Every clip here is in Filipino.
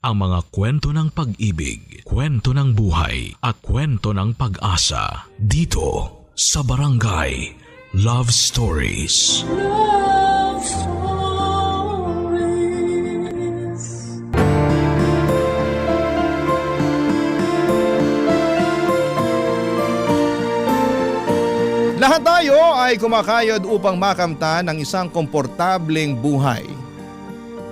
ang mga kwento ng pag-ibig, kwento ng buhay at kwento ng pag-asa dito sa Barangay Love Stories. Love Stories. Lahat tayo ay kumakayod upang makamtan ang isang komportableng buhay.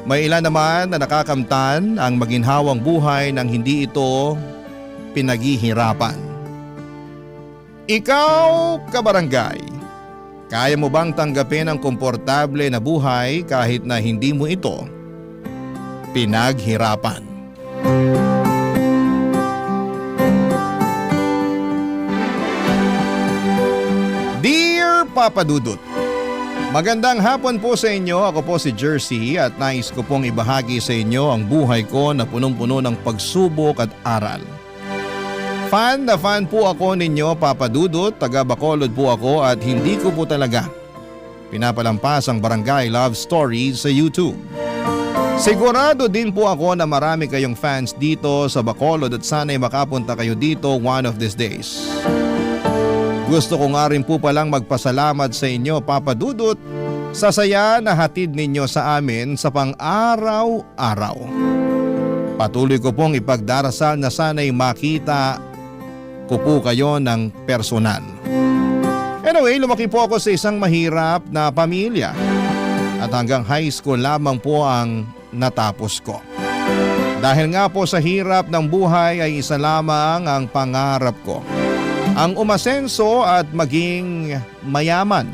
May ilan naman na nakakamtan ang maginhawang buhay nang hindi ito pinaghihirapan. Ikaw, kabarangay, kaya mo bang tanggapin ang komportable na buhay kahit na hindi mo ito pinaghirapan? Dear Papa Dudut, magandang hapon po sa inyo. Ako po si Jersey at nais ko pong ibahagi sa inyo ang buhay ko na punong-puno ng pagsubok at aral. Fan na fan po ako ninyo, Papa Dudut. Taga Bacolod po ako at hindi ko po talaga pinapalampas ang Barangay Love Stories sa YouTube. Sigurado din po ako na marami kayong fans dito sa Bacolod at sana'y makapunta kayo dito one of these days. Gusto ko nga rin po palang magpasalamat sa inyo, Papa Dudut, sa saya na hatid ninyo sa amin sa pang-araw-araw. Patuloy ko pong ipagdarasal na sana'y makita ko po kayo ng personal. Anyway, lumaki po ako sa isang mahirap na pamilya at hanggang high school lamang po ang natapos ko. Dahil nga po sa hirap ng buhay ay isa lamang ang pangarap ko, ang umasenso at maging mayaman.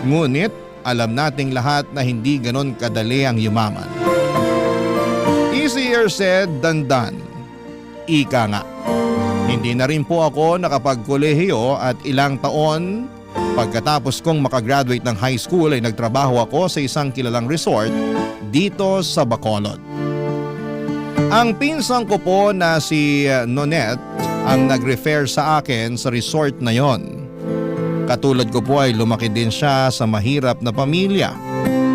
Ngunit alam nating lahat na hindi ganon kadali ang yumaman. Easier said than done. Ika nga. Hindi na rin po ako nakapagkolehiyo at ilang taon pagkatapos kong makagraduate ng high school ay nagtrabaho ako sa isang kilalang resort dito sa Bacolod. Ang pinsang ko po na si Nonette ang nag-refer sa akin sa resort na yon. Katulad ko po ay lumaki din siya sa mahirap na pamilya.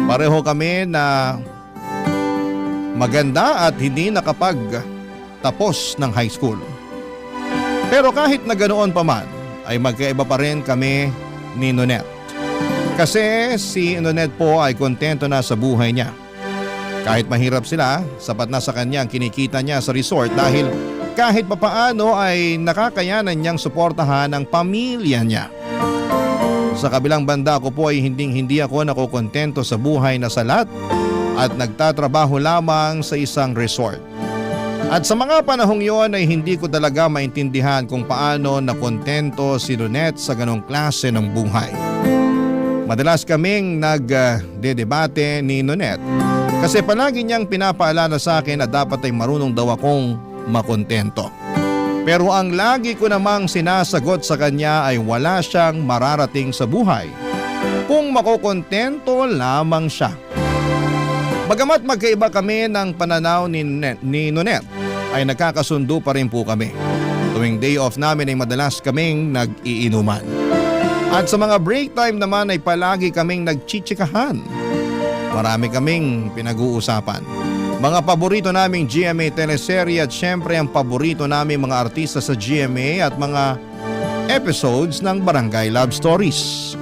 Pareho kami na maganda at hindi nakapagtapos ng high school. Pero kahit na ganoon pa man ay magkaiba pa rin kami ni Nonette. Kasi si Nonette po ay kontento na sa buhay niya. Kahit mahirap sila, sapat na sa kanya ang kinikita niya sa resort dahil kahit papaano ay nakakayanan niyang suportahan ang pamilya niya. Sa kabilang banda ko po ay hindi ako nakokontento sa buhay na salat at nagtatrabaho lamang sa isang resort. At sa mga panahong yon ay hindi ko talaga maintindihan kung paano nakontento si Nonette sa ganong klase ng buhay. Madalas kaming nagdedebate ni Nonette kasi palagi niyang pinapaalala sa akin na dapat ay marunong daw akong makontento. Pero ang lagi ko namang sinasagot sa kanya ay wala siyang mararating sa buhay kung makokontento lamang siya. Bagamat magkaiba kami ng pananaw ni Nonette, ay nagkakasundo pa rin po kami. Tuwing day off namin ay madalas kaming nag-iinuman. At sa mga break time naman ay palagi kaming nagchichikahan. Marami kaming pinag-uusapan. Mga paborito naming GMA teleserye at syempre ang paborito naming mga artista sa GMA at mga episodes ng Barangay Love Stories.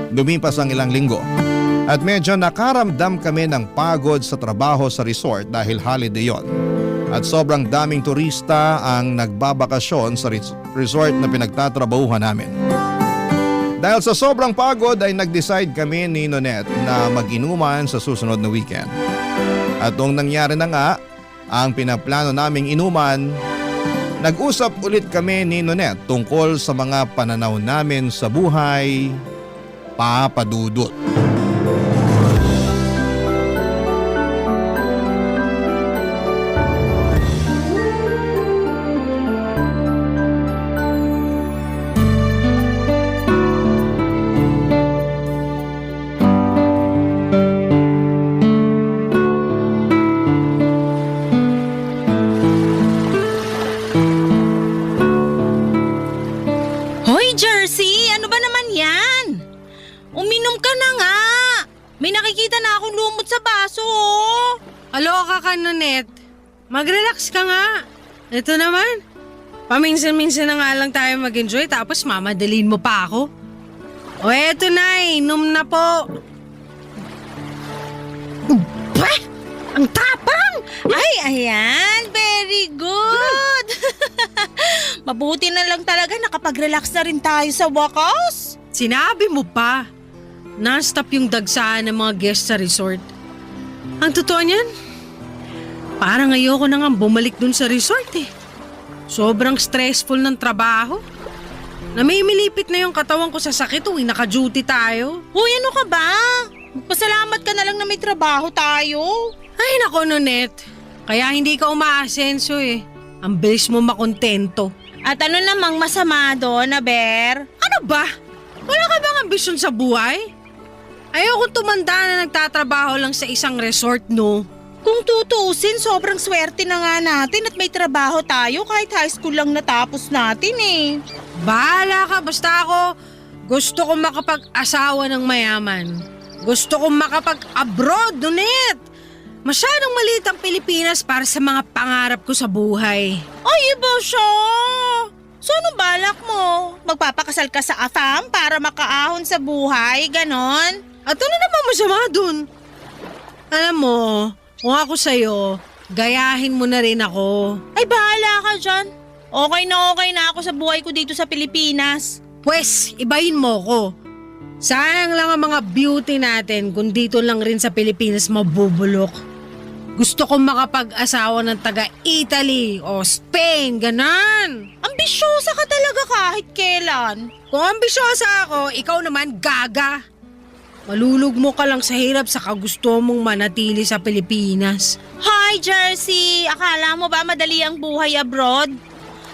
Lumipas ang ilang linggo at medyo nakaramdam kami ng pagod sa trabaho sa resort dahil holiday yon. At sobrang daming turista ang nagbabakasyon sa resort na pinagtatrabahuhan namin. Dahil sa sobrang pagod ay nag-decide kami ni Nonette na mag-inuman sa susunod na weekend. At nung nangyari na nga ang pinaplano naming inuman, nag-usap ulit kami ni Nonette tungkol sa mga pananaw namin sa buhay, Papa Dudut. Hoy, Jersey! Ano ba naman yan? Uminom ka na nga! mag-relax ka nga. Ito naman, paminsan-minsan na nga lang tayo mag-enjoy tapos mamadalin mo pa ako. O eto na, inom na po. Bah! Ang tapang! Ay, ayan. Very good. Mabuti na lang talaga nakapag-relax na rin tayo sa wakas. Sinabi mo pa, non-stop yung dagsaan ng mga guests sa resort. Ang totoo niyan, parang ayoko na nga bumalik dun sa resort eh. Sobrang stressful ng trabaho. Namimilipit na yung katawan ko sa sakit tuwing naka-duty tayo. Hoy, ano ka ba? Magpasalamat ka na lang na may trabaho tayo. Ay nako, Nonet. Kaya hindi ka umaasenso eh. Ang bilis mo makontento. At ano namang masama doon, Aber? Ano ba? Wala ka bang ambisyon sa buhay? Ayokong tumanda na nagtatrabaho lang sa isang resort, no? Kung tutuusin, sobrang swerte na nga natin at may trabaho tayo kahit high school lang natapos natin eh. Bahala ka, basta ako gusto kong makapag-asawa ng mayaman. Gusto kong makapag-abroad, Nonet. Masyadong maliit ang Pilipinas para sa mga pangarap ko sa buhay. Ay, iba siya! So anong balak mo? Magpapakasal ka sa AFAM para makaahon sa buhay, ganon? At ano naman masama dun? Alam mo, kung ako sa'yo, gayahin mo na rin ako. Ay, bahala ka dyan. Okay na ako sa buhay ko dito sa Pilipinas. Pwes, ibahin mo ko. Sayang lang ang mga beauty natin kung dito lang rin sa Pilipinas mabubulok. Gusto kong makapag-asawa ng taga-Italy o Spain, ganan. Ambisyosa ka talaga kahit kailan. Kung ambisyosa ako, ikaw naman gaga. Malulugmo ka lang sa hirap sa kagusto mong manatili sa Pilipinas. Hi, Jersey! Akala mo ba madali ang buhay abroad?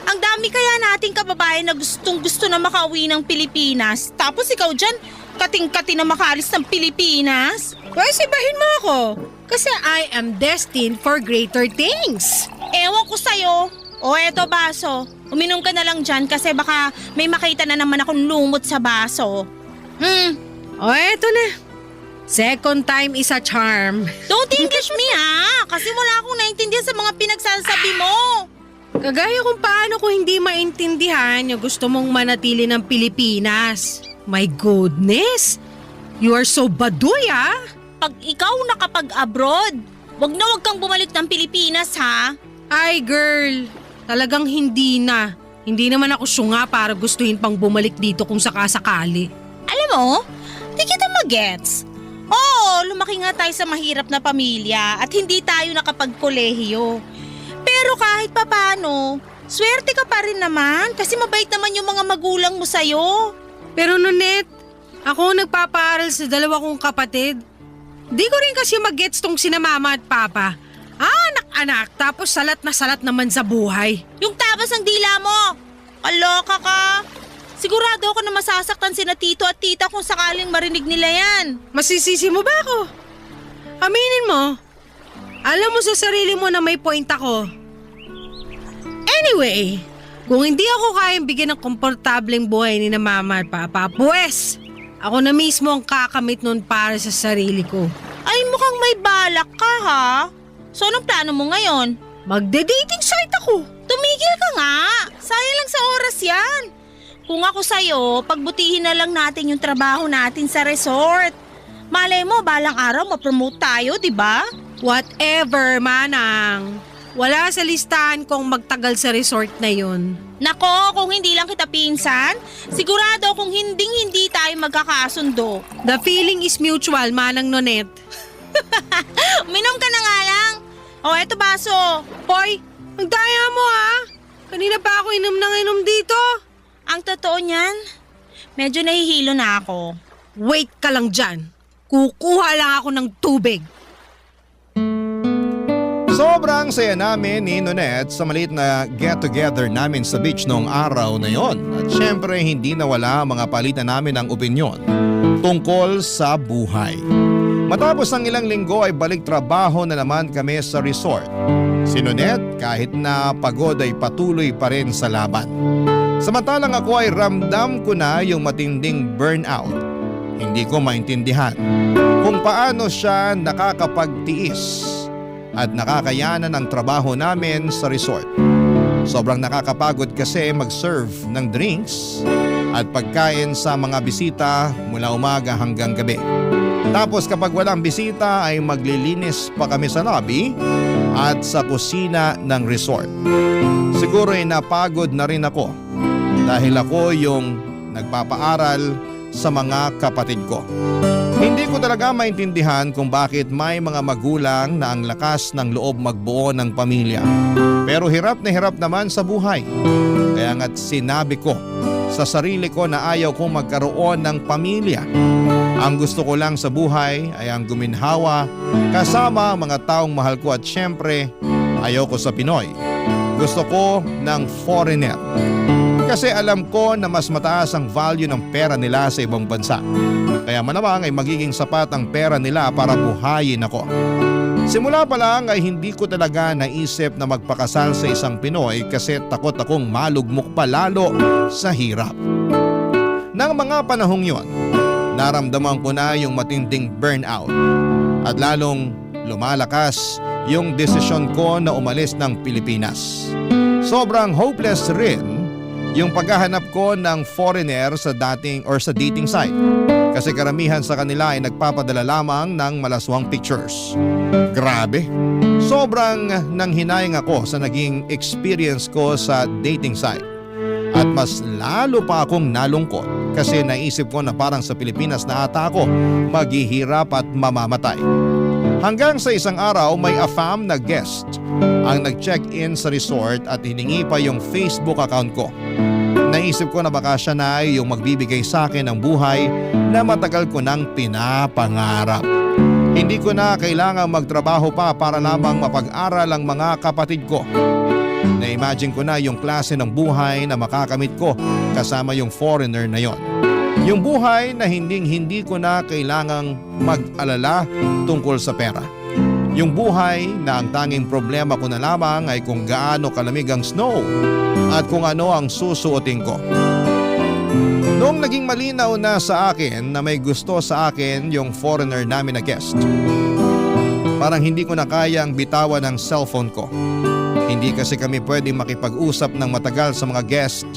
Ang dami kaya nating kababayan na gustong-gusto na makauwi ng Pilipinas. Tapos ikaw dyan, kating-kati na makaalis ng Pilipinas? Pwes, ibahin mo ako. Kasi I am destined for greater things. Ewan ko sa'yo. O eto baso, uminom ka na lang dyan kasi baka may makita na naman akong lumot sa baso. O eto na. Second time is a charm. Don't English me kasi wala akong naintindihan sa mga pinagsasabi mo. Kagaya kung paano ko hindi maintindihan yung gusto mong manatili ng Pilipinas. My goodness! You are so baduy Pag ikaw nakapag-abroad, wag kang bumalik ng Pilipinas Ay girl, talagang hindi na. Hindi naman ako syunga para gustuhin pang bumalik dito kung sakasakali. Alam mo, di kita magets. Oo, lumaki nga tayo sa mahirap na pamilya at hindi tayo nakapagkolehiyo. Pero kahit papano, swerte ka pa rin naman kasi mabait naman yung mga magulang mo sa'yo. Pero Nonet, ako nagpapaaral sa dalawa kong kapatid. Di ko rin kasi mag-gets tong sina mama at papa. Anak-anak, tapos salat na salat naman sa buhay. Yung tabas ng dila mo! Kaloka ka! Sigurado ako na masasaktan sina tito at tita kung sakaling marinig nila yan. Masisisi mo ba ako? Aminin mo, alam mo sa sarili mo na may point ako. Anyway, kung hindi ako kayang bigyan ng komportableng buhay ni na mama at papa, pues, ako na mismo ang kakamit nun para sa sarili ko. Ay, mukhang may balak ka So anong plano mo ngayon? Magde-dating site ako. Tumigil ka nga! Sayang lang sa oras yan. Kung ako sa'yo, pagbutihin na lang natin yung trabaho natin sa resort. Malay mo, balang araw ma-promote tayo, di ba? Whatever, manang. Wala sa listahan kong magtagal sa resort na yun. Nako, kung hindi lang kita pinsan, sigurado kung hindi tayo magkakasundo. The feeling is mutual, manang Nonet. Minom ka na nga lang. O, eto baso. Hoy, ang daya mo Kanina pa ako inom ng inom dito. Ang totoo niyan, medyo nahihilo na ako. Wait ka lang dyan. Kukuha lang ako ng tubig. Sobrang saya namin ni Nonet sa maliit na get-together namin sa beach noong araw na yon. At syempre hindi nawala ang mga palitan namin ng opinyon tungkol sa buhay. Matapos ng ilang linggo ay balik trabaho na naman kami sa resort. Si Nonet kahit na pagod ay patuloy pa rin sa laban. Samantalang ako ay ramdam ko na yung matinding burnout. Hindi ko maintindihan kung paano siya nakakapagtiis at nakakayanan ang trabaho namin sa resort. Sobrang nakakapagod kasi mag-serve ng drinks at pagkain sa mga bisita mula umaga hanggang gabi. Tapos kapag walang bisita ay maglilinis pa kami sa lobby at sa kusina ng resort. Siguro ay napagod na rin ako dahil ako yung nagpapaaral sa mga kapatid ko. Hindi ko talaga maintindihan kung bakit may mga magulang na ang lakas ng loob magbuo ng pamilya. Pero hirap na hirap naman sa buhay. Kaya nga't sinabi ko sa sarili ko na ayaw kong magkaroon ng pamilya. Ang gusto ko lang sa buhay ay ang guminhawa kasama ang mga taong mahal ko at syempre ayaw ko sa Pinoy. Gusto ko ng foreigner. Kasi alam ko na mas mataas ang value ng pera nila sa ibang bansa. Kaya malamang ay magiging sapat ang pera nila para buhayin ako. Simula pa lang ay hindi ko talaga naisip na magpakasal sa isang Pinoy kasi takot akong malugmok pa lalo sa hirap. Nang mga panahong yon, naramdaman ko na yung matinding burnout at lalong lumalakas yung desisyon ko na umalis ng Pilipinas. Sobrang hopeless rin yung paghahanap ko ng foreigner sa dating site. Kasi karamihan sa kanila ay nagpapadala lamang ng malaswang pictures. Grabe! Sobrang nanghinayang ako sa naging experience ko sa dating site. At mas lalo pa akong nalungkot kasi naisip ko na parang sa Pilipinas na ata ako maghihirap at mamamatay. Hanggang sa isang araw may AFAM na guest ang nag-check-in sa resort at hiningi pa yung Facebook account ko. Naisip ko na baka siya na ay yung magbibigay sa akin ng buhay na matagal ko nang pinapangarap. Hindi ko na kailangang magtrabaho pa para lamang mapag-aral ang mga kapatid ko. Na-imagine ko na yung klase ng buhay na makakamit ko kasama yung foreigner na yon. Yung buhay na hindi ko na kailangang mag-alala tungkol sa pera. Yung buhay na ang tanging problema ko na lamang ay kung gaano kalamig ang snow at kung ano ang susuotin ko. Noong naging malinaw na sa akin na may gusto sa akin yung foreigner namin na guest, parang hindi ko na kayang bitawan ang cellphone ko. Hindi kasi kami pwedeng makipag-usap ng matagal sa mga guest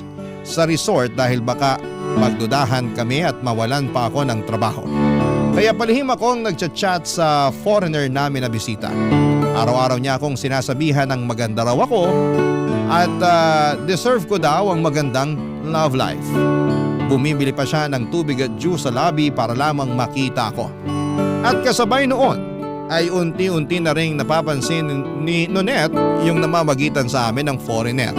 sa resort dahil baka magdudahan kami at mawalan pa ako ng trabaho. Kaya palihim akong nagchat-chat sa foreigner namin na bisita. Araw-araw niya akong sinasabihan ng maganda raw ako at deserve ko daw ang magandang love life. Bumibili pa siya ng tubig at juice sa lobby para lamang makita ako. At kasabay noon ay unti-unti na ring napapansin ni Nonette yung namamagitan sa amin ng foreigner.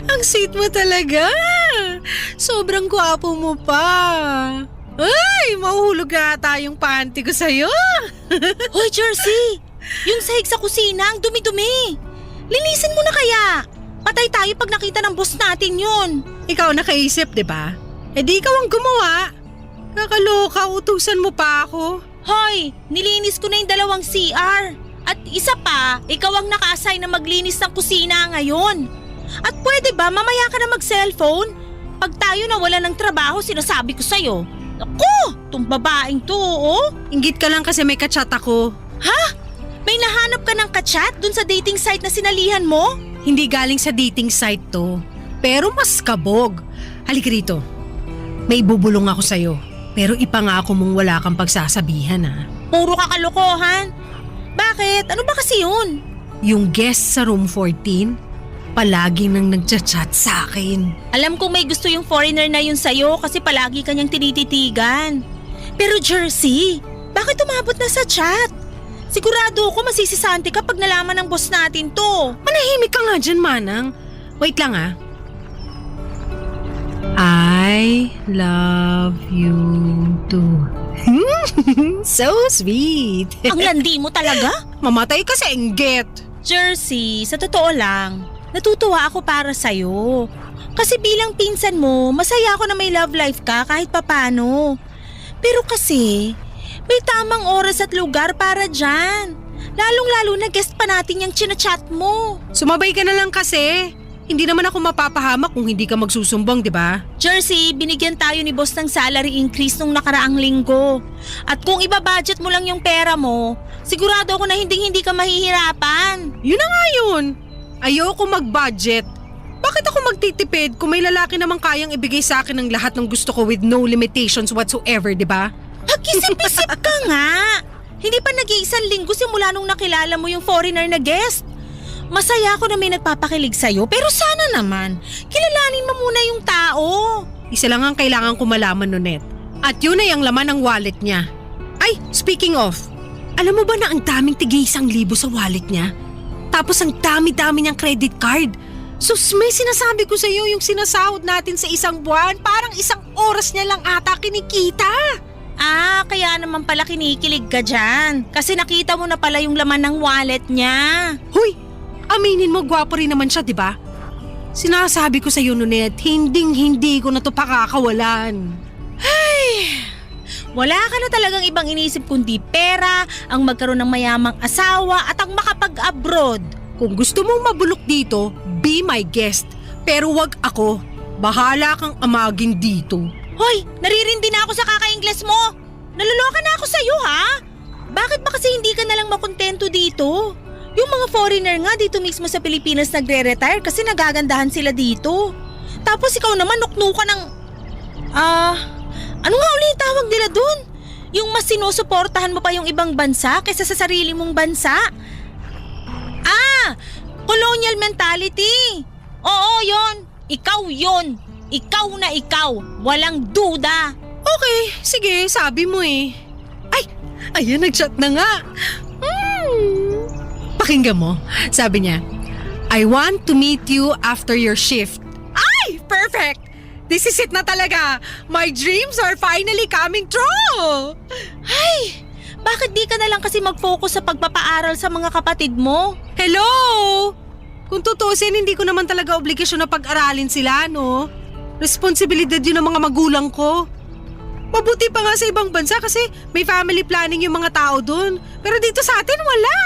Ang sweet mo talaga. Sobrang gwapo mo pa. Ay, mahuhulog na ata yung panty ko sa'yo. Hoy, Jersey! Yung sahig sa kusina, ang dumi-dumi. Linisin mo na kaya. Patay tayo pag nakita ng boss natin yun. Ikaw nakaisip, di ba? Eh di ikaw ang gumawa. Kakaloka, utusan mo pa ako. Hoy, nilinis ko na yung 2 CR. At isa pa, ikaw ang naka-assign na maglinis ng kusina ngayon. At pwede ba mamaya ka na mag-cellphone? Pag tayo nawala ng trabaho, sinasabi ko sa'yo. Ako, tong babaeng to, oh. Inggit ka lang kasi may kachat ako. Ha? May nahanap ka ng kachat dun sa dating site na sinalihan mo? Hindi galing sa dating site to. Pero mas kabog. Halika rito. May bubulong ako sa'yo. Pero ipangako mong wala kang pagsasabihan, ha? Puro ka kalokohan. Bakit? Ano ba kasi yun? Yung guest sa room 14, palagi nang nagchat-chat sa akin. Alam kong may gusto yung foreigner na yun sa'yo kasi palagi kanyang tinititigan. Pero Jersey, bakit umabot na sa chat? Sigurado ako masisisante ka pag nalaman ng boss natin to. Manahimik ka nga dyan, Manang. Wait lang, ha? I love you too. So sweet. Ang landi mo talaga? Mamatay ka sa inggit. Jersey, sa totoo lang, natutuwa ako para sa'yo. Kasi bilang pinsan mo, masaya ako na may love life ka kahit papano. Pero kasi, may tamang oras at lugar para dyan. Lalong-lalo na guest pa natin yung chinachat mo. Sumabay ka na lang kasi. Hindi naman ako mapapahamak kung hindi ka magsusumbong, di ba? Jersey, binigyan tayo ni boss ng salary increase nung nakaraang linggo. At kung ibabudget mo lang yung pera mo, sigurado ako na hindi ka mahihirapan. Yun na nga yun. Ayoko mag-budget. Bakit ako magtitipid kung may lalaki namang kayang ibigay sa akin ng lahat ng gusto ko with no limitations whatsoever, di ba? Mag-isip-isip ka nga. Hindi pa nag-iisang linggo simula nung nakilala mo yung foreigner na guest. Masaya ako na may nagpapakilig sa'yo, pero sana naman, kilalanin mo muna yung tao. Isa lang ang kailangan ko malaman, Nonet. At yun ay ang laman ng wallet niya. Ay, speaking of, alam mo ba na ang daming tig-1,000 sa wallet niya? Tapos ang dami-dami niyang credit card. Sus, may sinasabi ko sa'yo yung sinasahod natin sa isang buwan, parang isang oras niya lang ata kinikita. Ah, kaya naman pala kinikilig ka dyan. Kasi nakita mo na pala yung laman ng wallet niya. Hoy, aminin mo gwapo rin naman siya, di ba? Sinasabi ko sa'yo, Nonet, hindi ko na to pakakawalan. Wala ka na talagang ibang inisip kundi pera, ang magkaroon ng mayamang asawa at ang makapag-abroad. Kung gusto mong mabulok dito, be my guest. Pero wag ako. Bahala kang amagin dito. Hoy, naririndi na ako sa kaka-Ingles mo. Naluloka na ako sa'yo, ha? Bakit ba kasi hindi ka nalang makontento dito? Yung mga foreigner nga dito mismo sa Pilipinas nagre-retire kasi nagagandahan sila dito. Tapos ikaw naman nuknuka ng… ano nga uli yung tawag nila dun? Yung mas sinusuportahan mo pa yung ibang bansa kaysa sa sarili mong bansa? Colonial mentality. Oo, yon. Ikaw yon. Ikaw na ikaw. Walang duda. Okay, sige, sabi mo eh. Ay, ayan, nag-chat na nga. Pakinggan mo, sabi niya, I want to meet you after your shift. Ay, perfect! This is it na talaga. My dreams are finally coming true. Ay, bakit di ka na lang kasi mag-focus sa pagpapaaral sa mga kapatid mo? Hello! Kung tutusin, hindi ko naman talaga obligasyon na pag-aralin sila, no? Responsibilidad yun ng mga magulang ko. Mabuti pa nga sa ibang bansa kasi may family planning yung mga tao dun. Pero dito sa atin, wala.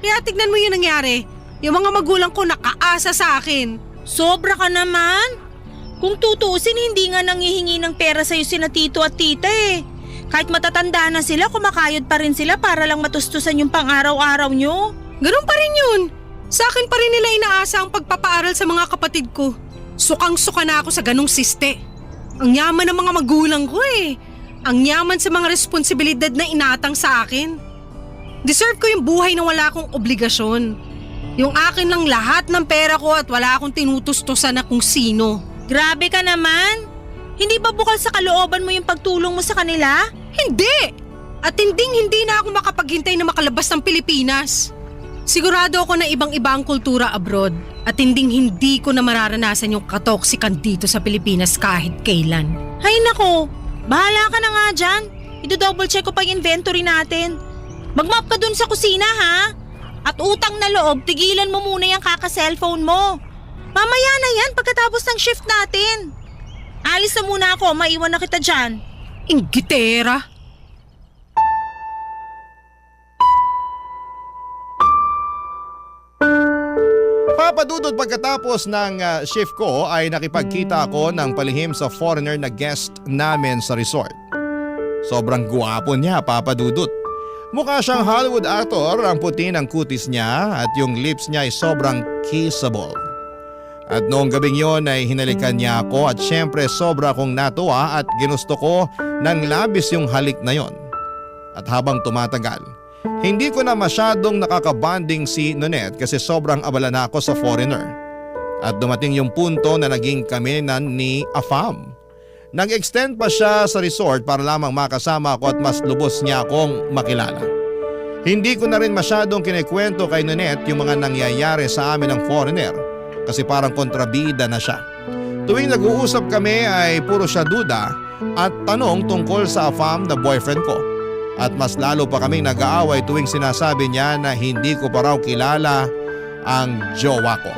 Kaya tignan mo yung nangyari. Yung mga magulang ko nakaasa sa akin. Sobra ka naman. Kung tutusin, hindi nga nangihingi ng pera sa'yo sina tito at tita eh. Kahit matatanda na sila, kumakayod pa rin sila para lang matustusan yung pang-araw-araw nyo. Ganun pa rin yun. Sa akin pa rin nila inaasa ang pagpapaaral sa mga kapatid ko. Sukang-suka na ako sa ganung siste. Ang yaman ng mga magulang ko eh. Ang yaman sa mga responsibilidad na inatang sa akin. Deserve ko yung buhay na wala akong obligasyon. Yung akin lang lahat ng pera ko at wala akong tinutustusan na kung sino. Grabe ka naman. Hindi ba bukal sa kalooban mo yung pagtulong mo sa kanila? Hindi! At hindi na ako makapaghintay na makalabas ng Pilipinas. Sigurado ako na ibang-iba ang kultura abroad at hindi ko na mararanasan yung katoksikan dito sa Pilipinas kahit kailan. Hay nako, bahala ka na nga dyan. Ido-double check ko pa yung inventory natin. Mag-map ka dun sa kusina ha? At utang na loob, tigilan mo muna yung kaka-cellphone mo. Mamaya na yan pagkatapos ng shift natin. Alis na muna ako, maiwan na kita dyan. Inggitera! Papadudod pagkatapos ng shift ko ay nakipagkita ako ng palihim sa foreigner na guest namin sa resort. Sobrang guwapo niya, papadudot. Mukha siyang Hollywood actor, ang puti ng kutis niya at yung lips niya ay sobrang kissable. At noong gabing yon ay hinalikan niya ako at syempre sobra akong natuwa at ginusto ko ng labis yung halik na yon. At habang tumatagal, hindi ko na masyadong nakakabanding si Nonet kasi sobrang abala na ako sa foreigner. At dumating yung punto na naging kami na ni Afam. Nag-extend pa siya sa resort para lamang makasama ako at mas lubos niya akong makilala. Hindi ko na rin masyadong kinikwento kay Nonet yung mga nangyayari sa amin ng foreigner kasi parang kontrabida na siya. Tuwing nag-uusap kami ay puro siya duda at tanong tungkol sa Afam na boyfriend ko. At mas lalo pa kaming nag-aaway tuwing sinasabi niya na hindi ko pa raw kilala ang jowa ko.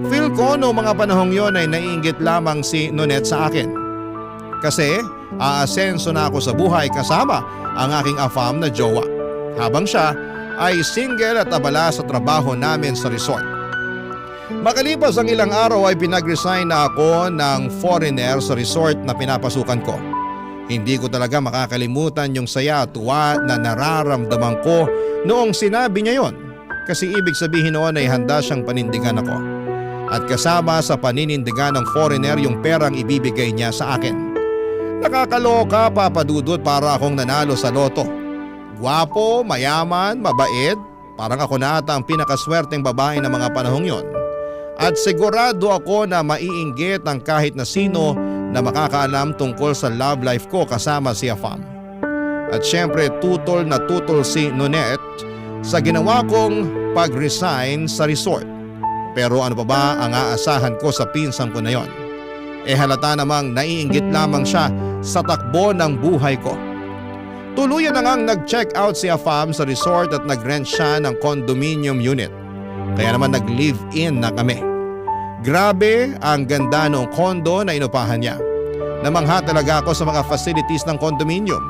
Feel ko noong mga panahong yon ay naiinggit lamang si Nonet sa akin. Kasi aasenso na ako sa buhay kasama ang aking afam na jowa. Habang siya ay single at abala sa trabaho namin sa resort. Makalipas ang ilang araw ay pinag-resign na ako ng foreigner sa resort na pinapasukan ko. Hindi ko talaga makakalimutan yung saya at tuwa na nararamdaman ko noong sinabi niya yon. Kasi ibig sabihin noon ay handa siyang panindigan ako. At kasama sa paninindigan ng foreigner yung perang ibibigay niya sa akin. Nakakaloka, Papa Dudut, para akong nanalo sa loto. Gwapo, mayaman, mabait, parang ako na ata ang pinakaswerteng babae ng mga panahong yon. At sigurado ako na maiinggit ang kahit na sino na makakaalam tungkol sa love life ko kasama si Afam. At syempre tutol na tutol si Nonette sa ginawa kong pag-resign sa resort. Pero ano pa ba ang aasahan ko sa pinsan ko na yon? Halata namang naiinggit lamang siya sa takbo ng buhay ko. Tuluyan na ngang nag-check out si Afam sa resort at nag-rent siya ng condominium unit. Kaya naman nag-live-in na kami. Grabe ang ganda ng condo na inupahan niya. Namangha talaga ako sa mga facilities ng condominium.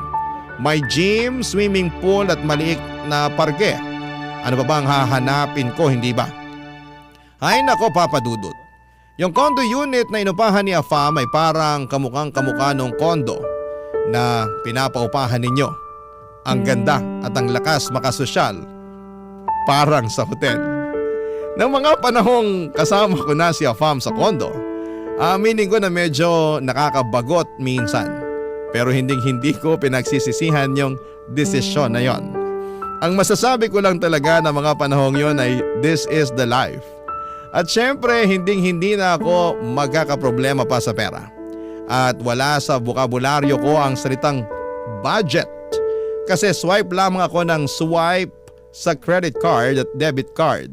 May gym, swimming pool at maliit na parke. Ano pa ba ang hahanapin ko, hindi ba? Ay nako, Papa Dudut. Yung condo unit na inupahan ni Afam ay parang kamukhang-kamukha ng condo na pinapaupahan ninyo. Ang ganda at ang lakas makasosyal. Parang sa hotel. Nang mga panahong kasama ko na si Afam sa condo, aminin ko na medyo nakakabagot minsan. Pero hindi ko pinagsisisihan yung desisyon na yon. Ang masasabi ko lang talaga na mga panahong yon ay this is the life. At syempre hindi na ako magkakaproblema pa sa pera. At wala sa bokabularyo ko ang salitang budget. Kasi swipe lamang ako ng swipe sa credit card at debit card.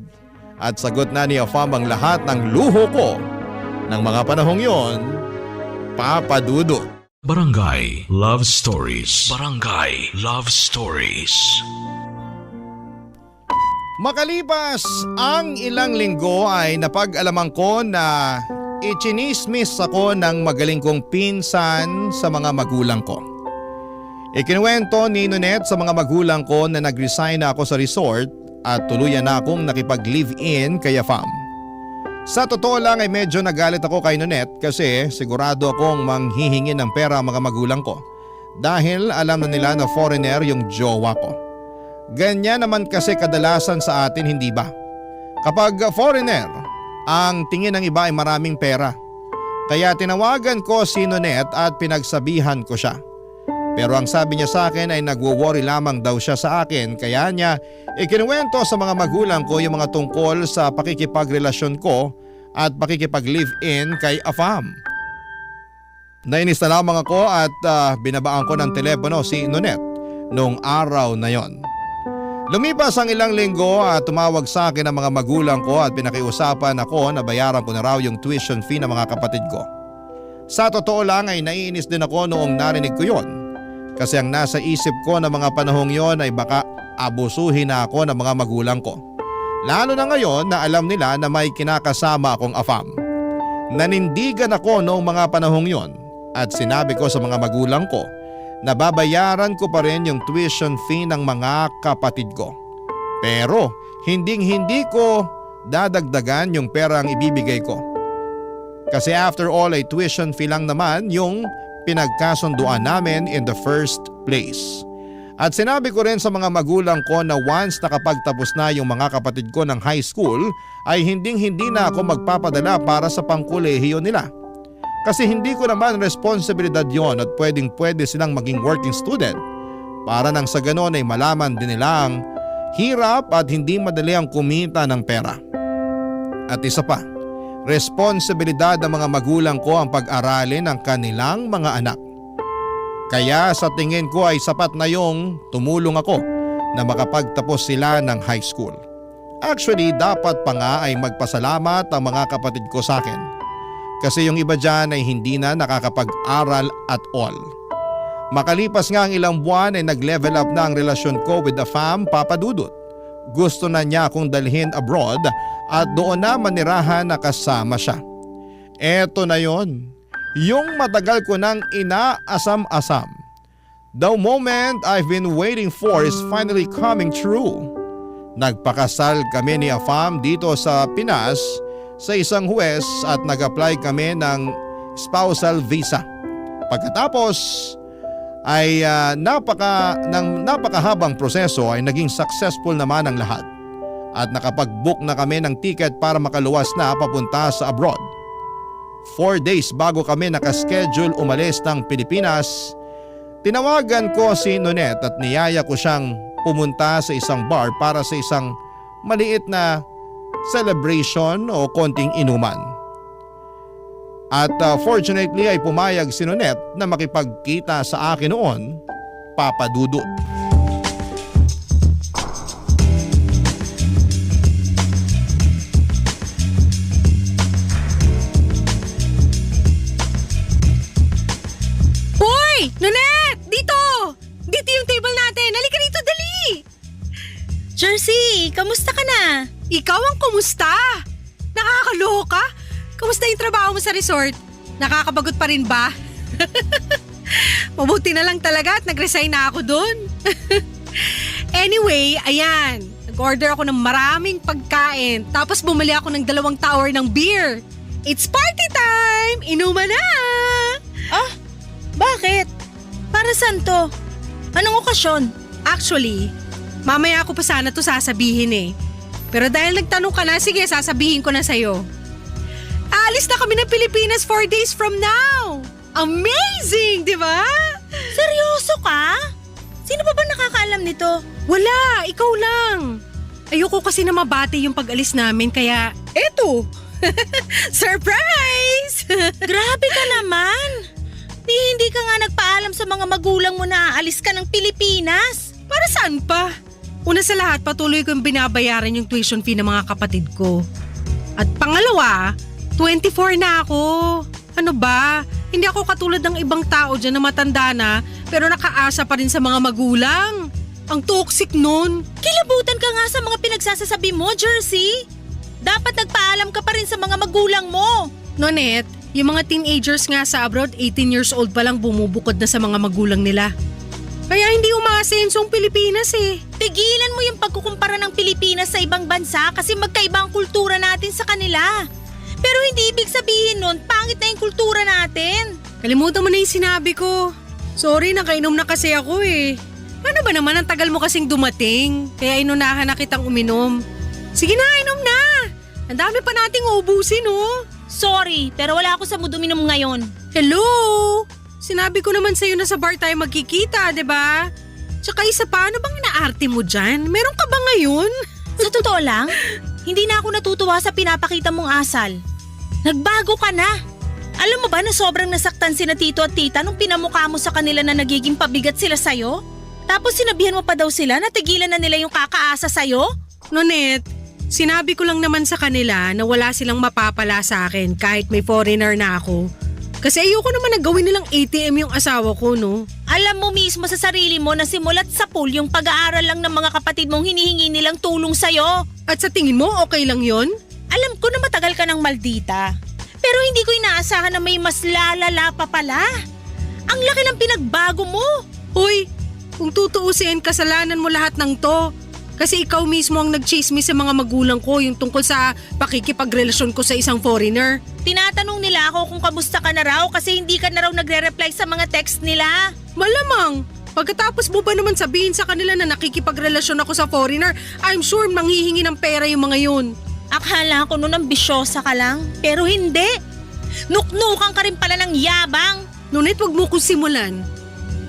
At sagot na ni Afam ang lahat ng luho ko ng mga panahong yon, Papa Dudut. Barangay Love Stories. Barangay Love Stories. Makalipas ang ilang linggo ay napag-alaman ko na ichinismis ako ng magaling kong pinsan sa mga magulang ko. Ikinuwento ni Nonette sa mga magulang ko na nag-resign na ako sa resort at tuluyan na akong nakipag-live-in kay Afam. Sa totoo lang ay medyo nagalit ako kay Nonette kasi sigurado akong manghihingi ng pera ang mga magulang ko dahil alam na nila na foreigner yung jowa ko. Ganyan naman kasi kadalasan sa atin, hindi ba? Kapag foreigner, ang tingin ng iba ay maraming pera. Kaya tinawagan ko si Nonette at pinagsabihan ko siya. Pero ang sabi niya sa akin ay nagwo-worry lamang daw siya sa akin kaya niya ikinuwento sa mga magulang ko yung mga tungkol sa pakikipagrelasyon ko at pakikipag-live-in kay Afam. Nainis na lamang ako at binabaan ko ng telepono si Nonette noong araw na yon. Lumipas ang ilang linggo at tumawag sa akin ang mga magulang ko at pinakiusapan ako na bayaran ko na raw yung tuition fee ng mga kapatid ko. Sa totoo lang ay naiinis din ako noong narinig ko yon. Kasi ang nasa isip ko na mga panahong yon ay baka abusuhin na ako ng mga magulang ko. Lalo na ngayon na alam nila na may kinakasama akong Afam. Nanindigan ako noong mga panahong yon at sinabi ko sa mga magulang ko na babayaran ko pa rin yung tuition fee ng mga kapatid ko. Pero hindi ko dadagdagan yung perang ibibigay ko. Kasi after all ay tuition fee lang naman yung pinagkasunduan namin in the first place. At sinabi ko rin sa mga magulang ko na once nakapagtapos na yung mga kapatid ko ng high school ay hindi na ako magpapadala para sa pangkolehiyo nila. Kasi hindi ko naman responsibilidad yon at pwede silang maging working student para nang sa ganon ay malaman din nila ang hirap at hindi madali ang kumita ng pera. At isa pa, responsibilidad ng mga magulang ko ang pag-aralin ng kanilang mga anak. Kaya sa tingin ko ay sapat na yung tumulong ako na makapagtapos sila ng high school. Actually, dapat pa nga ay magpasalamat ang mga kapatid ko sa akin. Kasi yung iba dyan ay hindi na nakakapag-aral at all. Makalipas nga ang ilang buwan ay nag-level up na ang relasyon ko with Afam, Papa Dudut. Gusto na niya akong dalhin abroad at doon na manirahan na kasama siya. Eto na yon. Yung matagal ko nang inaasam-asam. The moment I've been waiting for is finally coming true. Nagpakasal kami ni Afam dito sa Pinas sa isang huwes at nag-apply kami ng spousal visa. Pagkatapos ay napakahabang proseso ay naging successful naman ang lahat. At nakapag-book na kami ng ticket para makaluwas na papunta sa abroad. 4 days bago kami nakaschedule umalis ng Pilipinas, tinawagan ko si Nonet at niyaya ko siyang pumunta sa isang bar para sa isang maliit na celebration o konting inuman. At fortunately ay pumayag si Nonet na makipagkita sa akin noon, Papa Dudut. Hoy! Nonet! Dito! Dito yung table natin! Halika rito, dali! Jersey, kamusta ka na? Ikaw ang kumusta? Nakakaloka? Kumusta yung trabaho mo sa resort? Nakakabagot pa rin ba? Mabuti na lang talaga at nag-resign na ako dun. Anyway, ayan. Nag-order ako ng maraming pagkain. Tapos bumili ako ng 2 tower ng beer. It's party time! Inuman na! Ah, bakit? Para saan to? Anong okasyon? Actually, mamaya ako pa sana to sasabihin eh. Pero dahil nagtanong ka na, sige, sasabihin ko na sa'yo. Aalis na kami ng Pilipinas 4 days from now! Amazing, di ba? Seryoso ka? Sino pa ba nakakaalam nito? Wala, ikaw lang. Ayoko kasi na mabati yung pag-alis namin kaya eto! Surprise! Grabe ka naman! Hindi ka nga nagpaalam sa mga magulang mo na aalis ka ng Pilipinas. Para saan pa? Una sa lahat, patuloy kong binabayaran yung tuition fee ng mga kapatid ko. At pangalawa, 24 na ako. Ano ba? Hindi ako katulad ng ibang tao dyan na matanda na pero nakaasa pa rin sa mga magulang. Ang toxic nun. Kilabutan ka nga sa mga pinagsasasabi mo, Jersey. Dapat nagpaalam ka pa rin sa mga magulang mo. Nonet, yung mga teenagers nga sa abroad, 18 years old pa lang bumubukod na sa mga magulang nila. Kaya hindi umaasenso ang Pilipinas eh. Tigilan mo yung pagkukumpara ng Pilipinas sa ibang bansa kasi magkaiba ang kultura natin sa kanila. Pero hindi ibig sabihin nun, pangit na yung kultura natin. Kalimutan mo na yung sinabi ko. Sorry, nakainom na kasi ako eh. Ano ba naman, ang tagal mo kasing dumating. Kaya inunahan na kitang uminom. Sige na, inom na. Ang dami pa nating ubusin oh. Sorry, pero wala ako sa mood uminom ngayon. Hello? Sinabi ko naman sa'yo na sa bar tayo magkikita, di ba? Tsaka isa pa, ano bang inaarte mo dyan? Meron ka ba ngayon? Sa totoo lang, hindi na ako natutuwa sa pinapakita mong asal. Nagbago ka na. Alam mo ba na sobrang nasaktan sina tito at tita nung pinamukha mo sa kanila na nagiging pabigat sila sa'yo? Tapos sinabihan mo pa daw sila na tigilan na nila yung kakaasa sa'yo? Nonet, sinabi ko lang naman sa kanila na wala silang mapapala sa akin kahit may foreigner na ako. Kasi ayoko naman na gawin nilang ATM yung asawa ko, no? Alam mo mismo sa sarili mo na simulat sa pool yung pag-aaral lang ng mga kapatid mong hinihingi nilang tulong sa'yo. At sa tingin mo, okay lang yon? Alam ko na matagal ka ng maldita. Pero hindi ko inaasahan na may mas lalala pa pala. Ang laki ng pinagbago mo. Uy, kung tutuusin, kasalanan mo lahat ng to. Kasi ikaw mismo ang nag-chismis sa mga magulang ko yung tungkol sa pakikipagrelasyon ko sa isang foreigner. Tinatanong nila ako kung kamusta ka na raw kasi hindi ka na raw nagre-reply sa mga text nila. Malamang, pagkatapos mo ba naman sabihin sa kanila na nakikipagrelasyon ako sa foreigner, I'm sure manghihingi ng pera yung mga yun. Akala ko noon ambisyosa ka lang, pero hindi. Nuknukan ka rin pala ng yabang. Ngunit wag mo kong simulan.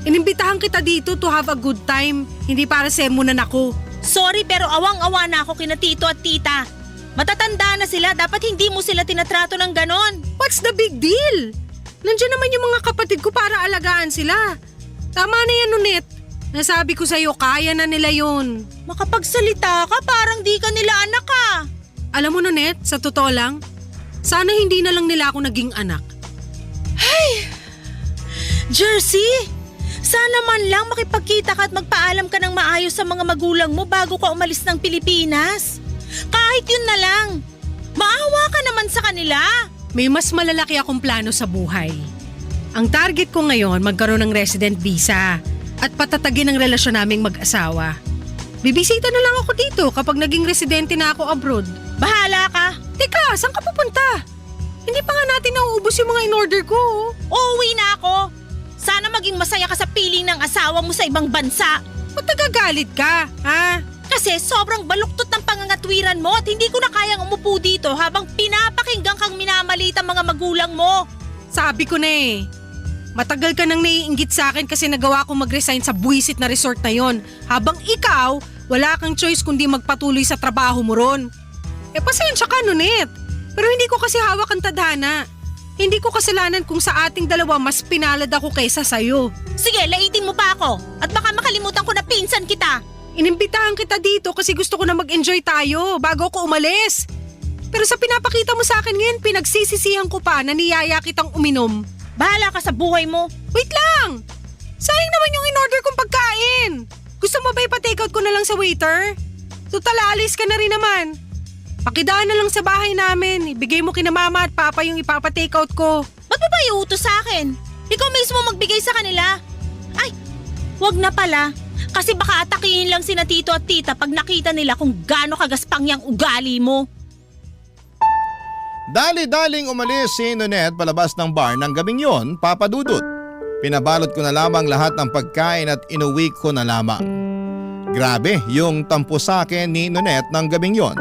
Inimbitahan kita dito to have a good time, hindi para sermonan ako. Sorry pero awang-awa na ako kina tito at tita. Matatanda na sila, dapat hindi mo sila tinatrato ng ganon. What's the big deal? Nandiyan naman yung mga kapatid ko para alagaan sila. Tama na yan, Nonet. Nasabi ko sa'yo, kaya na nila yun. Makapagsalita ka, parang di ka nila anak ka. Alam mo, Nonet, sa totoo lang, sana hindi na lang nila ako naging anak. Jersey, sana man lang makipagkita ka at magpaalam ka ng maayos sa mga magulang mo bago ka umalis ng Pilipinas. Kahit yun na lang. Maawa ka naman sa kanila. may mas malalaki akong plano sa buhay. Ang target ko ngayon magkaroon ng resident visa at patatagin ang relasyon naming mag-asawa. Bibisita na lang ako dito kapag naging residente na ako abroad. Bahala ka. Teka, saan ka pupunta? Hindi pa nga natin nauubos yung mga in-order ko. Uuwi na ako. Sana maging masaya ka sa piling ng asawa mo sa ibang bansa. Ba't nagagalit ka, ha? Kasi sobrang baluktot ng pangangatwiran mo at hindi ko na kayang umupo dito habang pinapakinggan kang minamalit ang mga magulang mo. Sabi ko na eh. Matagal ka nang naiinggit sa akin kasi nagawa ko mag-resign sa buwisit na resort na yon. Habang ikaw, wala kang choice kundi magpatuloy sa trabaho mo ron. Pasensya ka, Nunet. Pero hindi ko kasi hawak ang tadhana. Hindi ko kasalanan kung sa ating dalawa mas pinalad ako kaysa sa'yo. Sige, laitin mo pa ako at baka makalimutan ko na pinsan kita. Inimbitahan kita dito kasi gusto ko na mag-enjoy tayo bago ako umalis. Pero sa pinapakita mo sa akin ngayon, pinagsisisihan ko pa na niyaya kitang uminom. Bahala ka sa buhay mo. Wait lang! Sayang naman yung in-order kong pagkain. Gusto mo ba ipa-take out ko na lang sa waiter? Total alis ka na rin naman. Pakidaan na lang sa bahay namin. Ibigay mo kina mama at papa yung ipapa-take out ko. Ba't mo ba iutos sa akin? Ikaw mismo magbigay sa kanila. Ay, wag na pala. Kasi baka atakihin lang sina tito at tita pag nakita nila kung gaano kagaspang yung ugali mo. Dali-daling umalis si Nonet palabas ng bar ng gabing yon, Papa Dudut. Pinabalot ko na lamang lahat ng pagkain at inuwi ko na lamang. Grabe yung tampo sa akin ni Nonet ng gabing yon.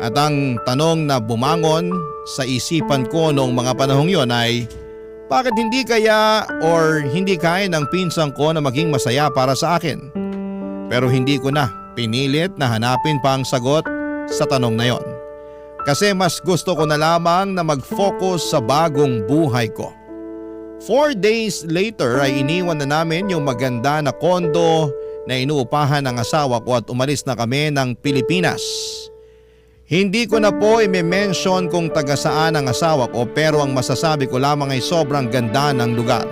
At ang tanong na bumangon sa isipan ko noong mga panahong yon ay, bakit hindi kaya or hindi kaya ng pinsan ko na maging masaya para sa akin? Pero hindi ko na pinilit na hanapin pa ang sagot sa tanong na yon. Kasi mas gusto ko na lamang na mag-focus sa bagong buhay ko. 4 days later ay iniwan na namin yung maganda na kondo na inuupahan ng asawa ko at umalis na kami ng Pilipinas. Hindi ko na po i-mention kung taga saan ang asawa ko pero ang masasabi ko lamang ay sobrang ganda ng lugar.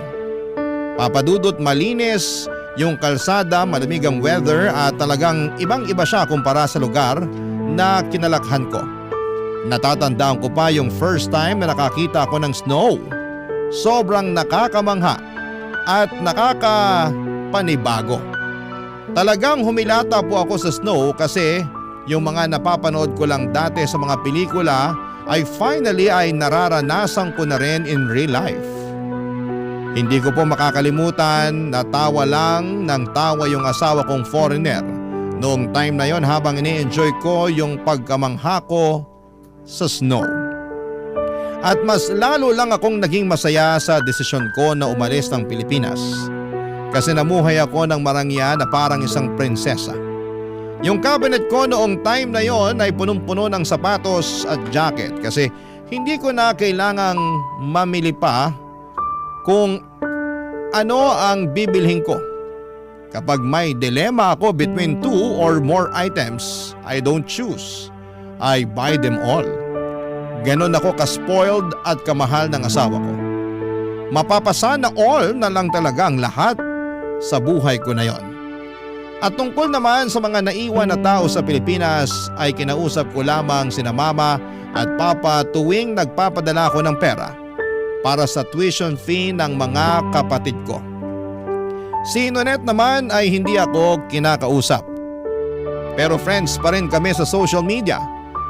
Papadudot malinis yung kalsada, malamig ang weather at talagang ibang-iba siya kumpara sa lugar na kinalakhan ko. Natatandaan ko pa yung first time na nakakita ako ng snow. Sobrang nakakamangha at nakakapanibago. Talagang humilata po ako sa snow kasi yung mga napapanood ko lang dati sa mga pelikula ay finally ay nararanasan ko na rin in real life. Hindi ko po makakalimutan na tawa lang ng tawa yung asawa kong foreigner noong time na yon habang ini-enjoy ko yung pagkamangha ko sa snow. At mas lalo lang akong naging masaya sa desisyon ko na umalis ng Pilipinas kasi namuhay ako ng marangya na parang isang prinsesa. Yung cabinet ko noong time na yon ay punong-puno ng sapatos at jacket kasi hindi ko na kailangang mamili pa kung ano ang bibilhin ko. Kapag may dilema ako between 2 or more items, I don't choose. I buy them all. Ganon ako ka-spoiled at kamahal ng asawa ko. Mapapasana all na lang talaga ang lahat sa buhay ko na yon. At tungkol naman sa mga naiwan na tao sa Pilipinas ay kinausap ko lamang sina mama at papa tuwing nagpapadala ko ng pera para sa tuition fee ng mga kapatid ko. Si Nonet naman ay hindi ako kinakausap. Pero friends pa rin kami sa social media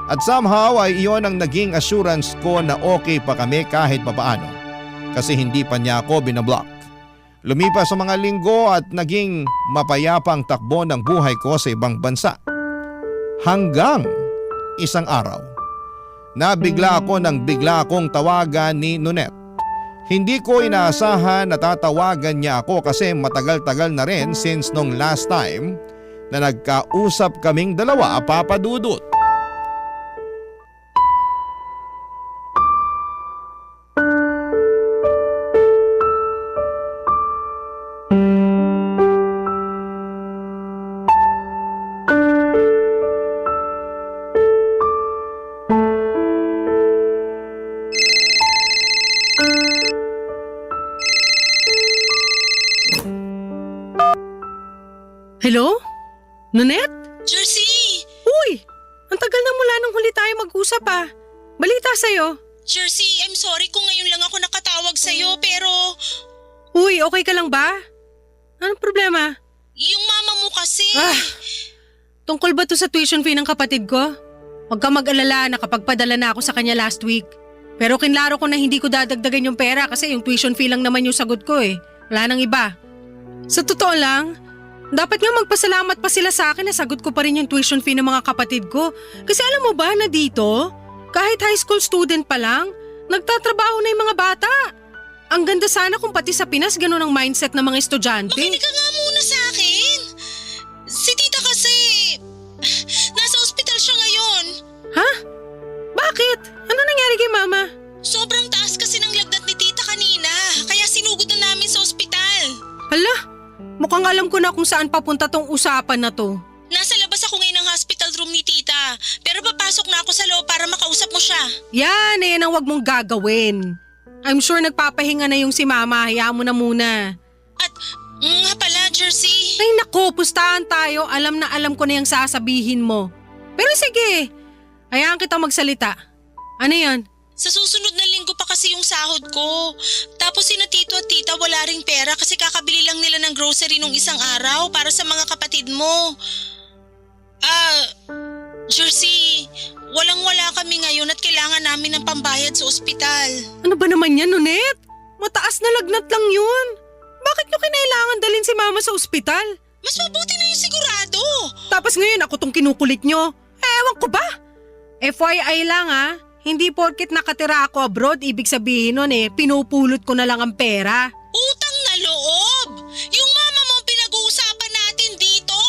at somehow ay iyon ang naging assurance ko na okay pa kami kahit papaano kasi hindi pa niya ako binablock. Lumipas sa mga linggo at naging mapayapa ang takbo ng buhay ko sa ibang bansa. Hanggang isang araw, nabigla ako nang bigla akong tawagan ni Nonet. Hindi ko inaasahan na tatawagan niya ako kasi matagal-tagal na rin since nung last time na nagkausap kaming dalawa, Papa Dudut. Hello? Nonet? Jersey! Uy! Ang tagal na mula nung huli tayo mag-usap ah. Balita sa'yo. Jersey, I'm sorry kung ngayon lang ako nakatawag sa'yo pero Uy, okay ka lang ba? Anong problema? yung mama mo kasi… Tungkol ba to sa tuition fee ng kapatid ko? Huwag ka mag-alala, nakapagpadala na ako sa kanya last week. Pero kinlaro ko na hindi ko dadagdagan yung pera kasi yung tuition fee lang naman yung sagot ko eh. Wala nang iba. Sa totoo lang, dapat nga magpasalamat pa sila sa akin na sagot ko pa rin yung tuition fee ng mga kapatid ko. Kasi alam mo ba na dito, kahit high school student pa lang, nagtatrabaho na yung mga bata. Ang ganda sana kung pati sa Pinas ganun ang mindset ng mga estudyante. Makinig ka nga muna sa akin. Si tita kasi… nasa ospital siya ngayon. Ha? Bakit? Ano nangyari kay mama? Sobrang taas kasi ng lagnat ni tita kanina. Kaya sinugod na namin sa ospital. Hala, mukhang alam ko na kung saan papunta tong usapan na to. Nasa labas ako ngayon ng hospital room ni tita. Pero papasok na ako sa loob para makausap mo siya. Yan ang wag mong gagawin. I'm sure nagpapahinga na yung si mama, hayaan mo na muna. At nga pala, Jersey. Ay naku, pustahan tayo, alam na alam ko na yung sasabihin mo. Pero sige, hayaan kita magsalita. Ano yan? Sa susunod na linggo pa kasi yung sahod ko. Tapos sina tito at tita wala ring pera kasi kakabili lang nila ng grocery nung isang araw para sa mga kapatid mo. Jersey, walang-wala kami ngayon at kailangan namin ng pambayad sa ospital. Ano ba naman yan, Nunet? Mataas na lagnat lang yun. Bakit nyo kinailangan dalhin si mama sa ospital? Mas mabuti na yung sigurado. Tapos ngayon ako tong kinukulit nyo. Ewan ko ba? FYI lang hindi porket nakatira ako abroad, ibig sabihin nun pinupulot ko na lang ang pera. Utang na loob! Yung mama mo ang pinag-uusapan natin dito.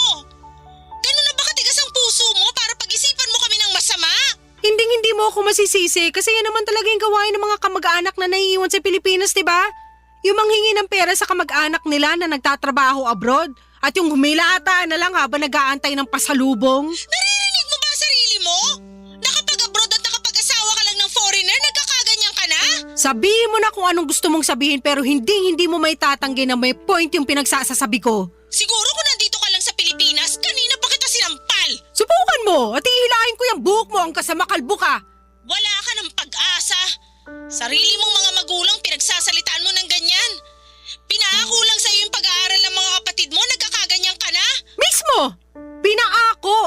Ganun na ba katigas ang puso mo para pag-isipan mo kami ng masama? Hindi mo ako masisisi kasi yan naman talaga yung gawain ng mga kamag-anak na naiiwan sa Pilipinas, diba? Yung manghingi ng pera sa kamag-anak nila na nagtatrabaho abroad at yung humilata na lang habang nag-aantay ng pasalubong. Naririnig mo ba ang sarili mo? Nakapag-abroad at nakapag-asawa ka lang ng foreigner, nagkakaganyan ka na? Sabihin mo na kung anong gusto mong sabihin pero hindi mo may tatanggi na may point yung pinagsasasabi ko. Siguro kung nandito ka lang sa Pilipinas, kanina pa kita sinampal. Subukan mo at ihilahin ko yung buhok mo hanggang sa makalbo ka. Wala ka ng pag-asa. Sarili mong mga magulang pinagsasalitaan mo ng ganyan. Pinaako lang sa'yo yung pag-aaral ng mga kapatid mo, nagkakaganyan ka na? Mismo! Pinaako!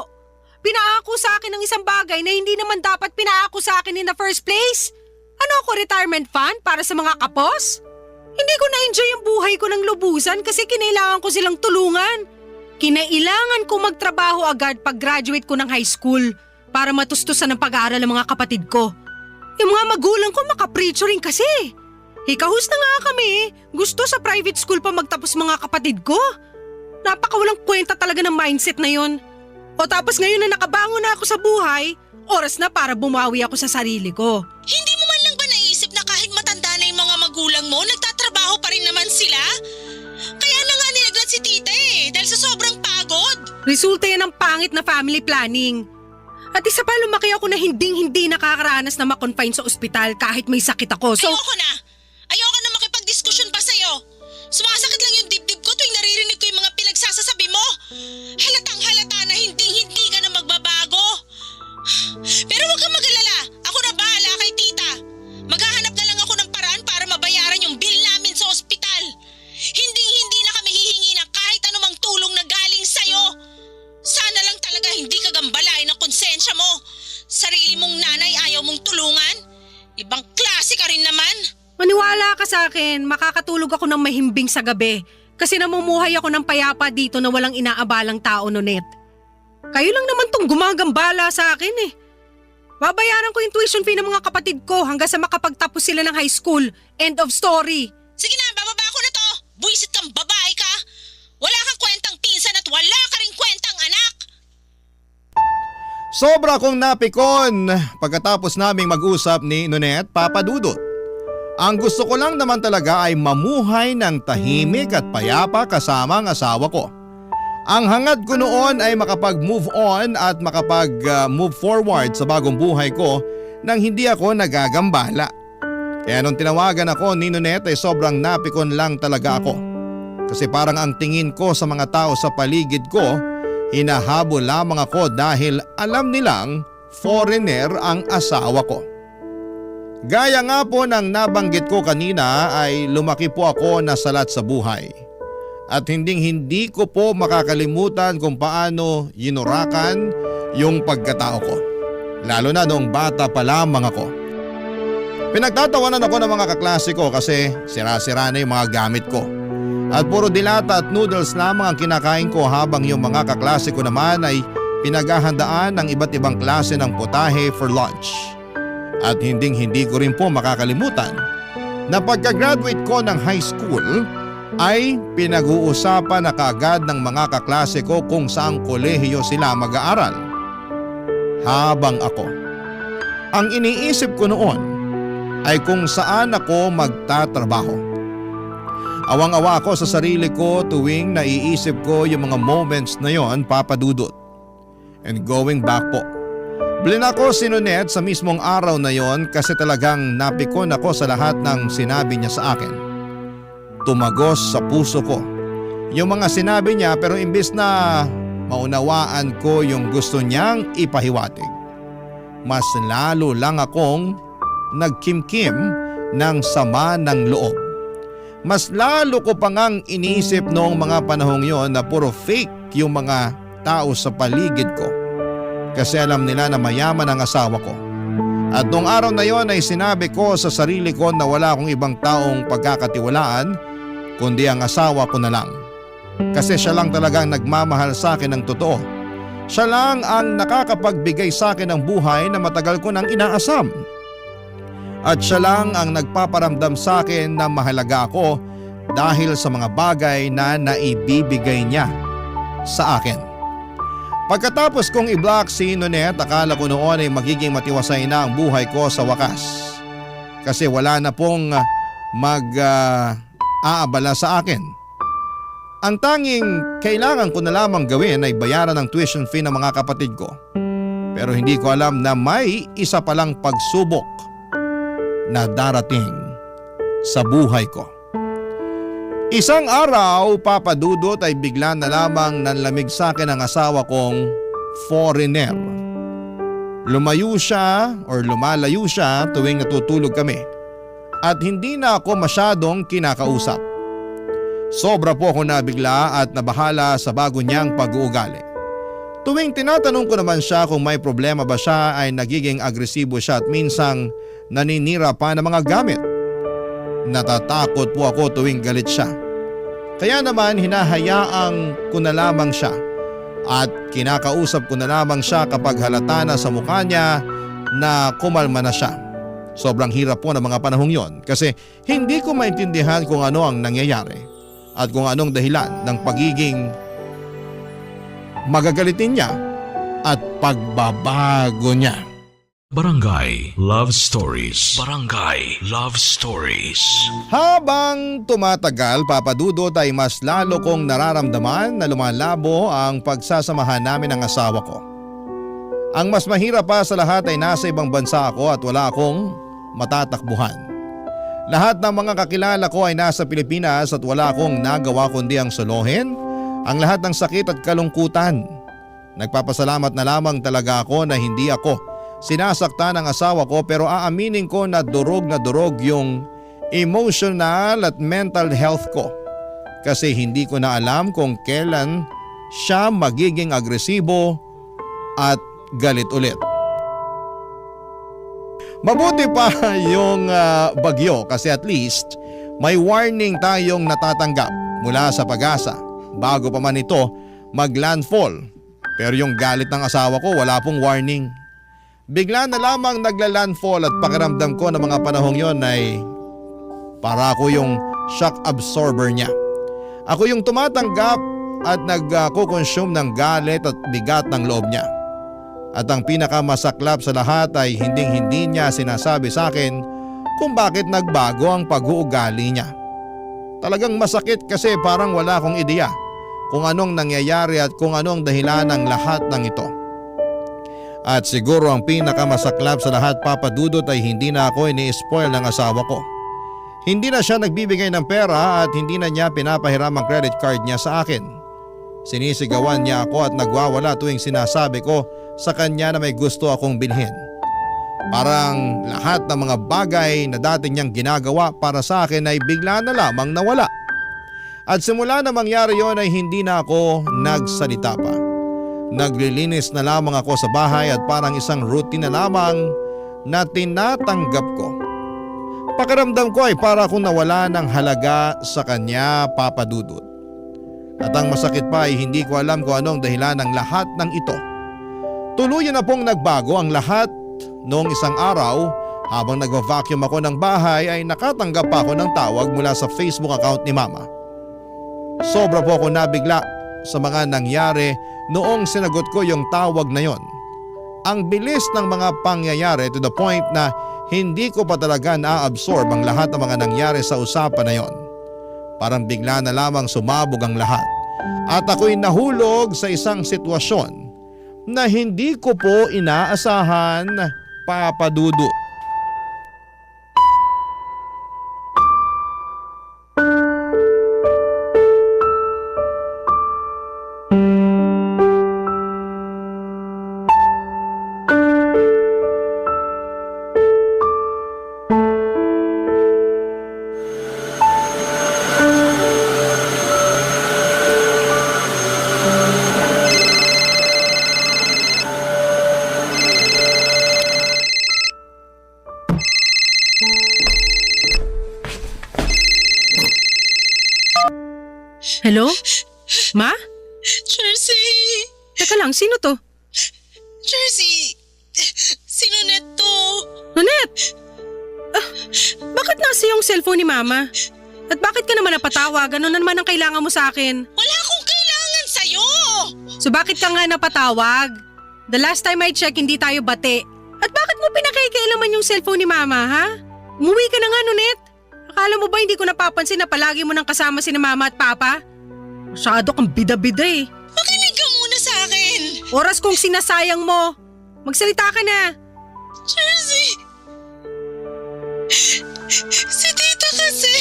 Pinaako sa akin ng isang bagay na hindi naman dapat pinaako sa akin in the first place. Ano ako, retirement fund para sa mga kapos? Hindi ko na-enjoy yung buhay ko ng lubusan kasi kinailangan ko silang tulungan. Kinailangan ko magtrabaho agad pag graduate ko ng high school para matustusan ng pag-aaral ng mga kapatid ko. Yung mga magulang ko makaprecho rin kasi. Hikahus na nga kami. Gusto sa private school pa magtapos mga kapatid ko. Napakawalang kwenta talaga ng mindset na yon. O tapos ngayon na nakabangon na ako sa buhay, oras na para bumawi ako sa sarili ko. Hindi mo man lang ba naisip na kahit matanda na yung mga magulang mo, nagtatrabaho pa rin naman sila? Kaya na nga nilaglat si tita dahil sa sobrang pagod. Resulta yan ng pangit na family planning. At isa pa, lumaki ako na hindi nakakaranas na makonfine sa ospital kahit may sakit ako. So, Ayoko na makipag-diskusyon pa sa'yo. Sumasakit lang yung dibdib ko tuwing naririnig ko yung mga pinagsasasabi mo. Halatang halata na hindi ka na magbabago. Pero huwag kang mag-alala. Ako na bahala kay tita. Maghahanap na lang ako ng paraan para mabayaran yung bill namin sa ospital. Hindi na kami hihingi ng kahit anumang tulong na galing sa'yo. Sana lang talaga hindi ka gambalain ang konsensya mo. Sarili mong nanay ayaw mong tulungan. Ibang klase ka rin naman. maniwala ka sa akin, makakatulog ako ng mahimbing sa gabi kasi namumuhay ako ng payapa dito na walang inaabalang tao, Nunet. Kayo lang naman tong gumagambala sa akin eh. Babayaran ko yung tuition fee ng mga kapatid ko hanggang sa makapagtapos sila ng high school. End of story. Sige na, bababa ko na to. Buisit kang babae ka. Wala kang kwentang pinsan at wala ka rin kwentang anak. Sobra kong napikon pagkatapos naming mag-usap ni Nunet, Papa Dudut. Ang gusto ko lang naman talaga ay mamuhay ng tahimik at payapa kasama ang asawa ko. Ang hangad ko noon ay makapag-move on at makapag-move forward sa bagong buhay ko nang hindi ako nagagambala. Kaya nung tinawagan ako ni Nunet ay sobrang napikon lang talaga ako. Kasi parang ang tingin ko sa mga tao sa paligid ko, hinahabol lamang ako dahil alam nilang foreigner ang asawa ko. Gaya nga po ng nabanggit ko kanina ay lumaki po ako na salat sa buhay. At hindi ko po makakalimutan kung paano yinurakan yung pagkatao ko. Lalo na noong bata pa lamang ako. Pinagtatawanan ako ng mga kaklase ko kasi sira-sira na yung mga gamit ko. At puro dilata at noodles lamang ang kinakain ko habang yung mga kaklase ko naman ay pinaghahandaan ng iba't ibang klase ng putahe for lunch. At hindi ko rin po makakalimutan na pagka-graduate ko ng high school ay pinag-uusapan na kaagad ng mga kaklase ko kung saang kolehiyo sila mag-aaral. Habang ako, ang iniisip ko noon ay kung saan ako magtatrabaho. Awang-awa ako sa sarili ko tuwing naiisip ko yung mga moments na yon, Papa Dudut. And going back po, blinako si Nonet sa mismong araw na yon kasi talagang napikon ako sa lahat ng sinabi niya sa akin. Tumagos sa puso ko yung mga sinabi niya, pero imbis na maunawaan ko yung gusto niyang ipahiwatig, mas lalo lang akong nagkimkim ng sama ng loob. Mas lalo ko pa ngang iniisip noong mga panahong yon na puro fake yung mga tao sa paligid ko. Kasi alam nila na mayaman ang asawa ko. At noong araw na yon ay sinabi ko sa sarili ko na wala akong ibang taong pagkakatiwalaan kundi ang asawa ko na lang. Kasi siya lang talagang nagmamahal sa akin ng totoo. Siya lang ang nakakapagbigay sa akin ng buhay na matagal ko nang inaasam. At siya lang ang nagpaparamdam sa akin na mahalaga ako dahil sa mga bagay na naibibigay niya sa akin. Pagkatapos kong i-block si Nonet, akala ko noon ay magiging matiwasay na ang buhay ko sa wakas. Kasi wala na pong aabala sa akin. Ang tanging kailangan ko na lamang gawin ay bayaran ng tuition fee ng mga kapatid ko. Pero hindi ko alam na may isa palang pagsubok na darating sa buhay ko. Isang araw, Papa Dudut, ay bigla na lamang nanlamig sa akin ang asawa kong foreigner. Lumalayo siya tuwing natutulog kami at hindi na ako masyadong kinakausap. Sobra po ako nabigla at nabahala sa bago niyang pag-uugali. Tuwing tinatanong ko naman siya kung may problema ba siya ay nagiging agresibo siya at minsang naninira pa ng mga gamit. Natatakot po ako tuwing galit siya. Kaya naman hinahayaang ko na lamang siya at kinakausap ko na lamang siya kapag halata na sa mukha niya na kumalma na siya. Sobrang hirap po ng mga panahong yon kasi hindi ko maintindihan kung ano ang nangyayari at kung anong dahilan ng pagiging magagalitin niya at pagbabago niya. Barangay Love Stories. Barangay Love Stories. Habang tumatagal, Papa Dudut, ay mas lalo kong nararamdaman na lumalabo ang pagsasamahan namin ng asawa ko. Ang mas mahirap pa sa lahat ay nasa ibang bansa ako at wala akong matatakbuhan. Lahat ng mga kakilala ko ay nasa Pilipinas at wala akong nagawa kundi ang solohin ang lahat ng sakit at kalungkutan. Nagpapasalamat na lamang talaga ako na hindi ako sinasaktan ng asawa ko, pero aaminin ko na durog yung emotional at mental health ko. Kasi hindi ko na alam kung kailan siya magiging agresibo at galit ulit. Mabuti pa yung bagyo kasi at least may warning tayong natatanggap mula sa Pag-asa bago pa man ito maglandfall. Pero yung galit ng asawa ko wala pong warning. Bigla na lamang nagla-landfall at pakiramdam ko na mga panahong yon ay para ako yung shock absorber niya. Ako yung tumatanggap at nagko-consume ng galit at bigat ng loob niya. At ang pinakamasaklap sa lahat ay hindi niya sinasabi sa akin kung bakit nagbago ang pag-uugali niya. Talagang masakit kasi parang wala akong ideya kung anong nangyayari at kung anong dahilan ng lahat ng ito. At siguro ang pinakamasaklap sa lahat, Papa Dudut, ay hindi na ako ini-spoil ng asawa ko. Hindi na siya nagbibigay ng pera at hindi na niya pinapahiram ang credit card niya sa akin. Sinisigawan niya ako at nagwawala tuwing sinasabi ko sa kanya na may gusto akong bilhin. Parang lahat ng mga bagay na dati niyang ginagawa para sa akin ay bigla na lamang nawala. At simula na mangyari yon ay hindi na ako nagsalita pa. Naglilinis na lamang ako sa bahay at parang isang routine na lamang na tinatanggap ko. Pakiramdam ko ay para akong nawala ng halaga sa kanya, Papa Dudut. At ang masakit pa ay hindi ko alam kung anong dahilan ng lahat ng ito. Tuluyan na pong nagbago ang lahat noong isang araw. Habang nagva-vacuum ako ng bahay ay nakatanggap pa ako ng tawag mula sa Facebook account ni Mama. Sobra po ako nabigla sa mga nangyari noong sinagot ko yung tawag na yon. Ang bilis ng mga pangyayari to the point na hindi ko pa talaga na-absorb ang lahat ng mga nangyari sa usapan na yon. Parang bigla na lamang sumabog ang lahat at ako'y nahulog sa isang sitwasyon na hindi ko po inaasahan, Papa Dudut. Hello? Ma? Jersey! Teka lang, sino to? Jersey! Sino neto? Nonet! Bakit nasa yung cellphone ni Mama? At bakit ka naman napatawag? Ano na naman ang kailangan mo sa akin? Wala akong kailangan sa'yo! So bakit ka nga napatawag? The last time I check, hindi tayo bate. At bakit mo pinakikialaman yung cellphone ni Mama, ha? Umuwi ka na nga, Nonet. Akala mo ba hindi ko napapansin na palagi mo nang kasama sina Mama at Papa? Masyado kang bida-bida eh. Makinig ka muna sa akin! Oras kong sinasayang mo. Magsalita ka na. Jersey! Si tita kasi...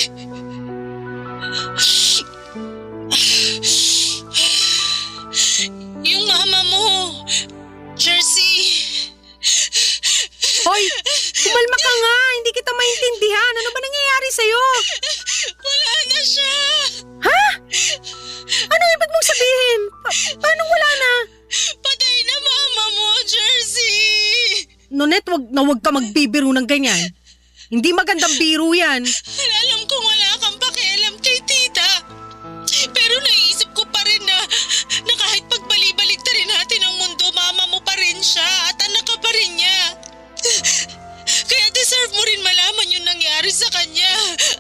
Yung mama mo, Jersey... Hoy, kumalma ka nga. Hindi kita maintindihan. Ano ba nangyayari sa'yo? Wala na siya! Ha? Ano ibig mong sabihin? Paano wala na? Patay na mama mo, Jersey! Nonet, wag ka magbibiro ng ganyan. Hindi magandang biro yan. Alam kong wala kang pakialam kay tita. Pero naisip ko pa rin na kahit pagbali-balik ta rin natin ang mundo, mama mo pa rin siya at anak ka pa rin niya. Kaya deserve mo rin malaman yung nangyari sa kanya.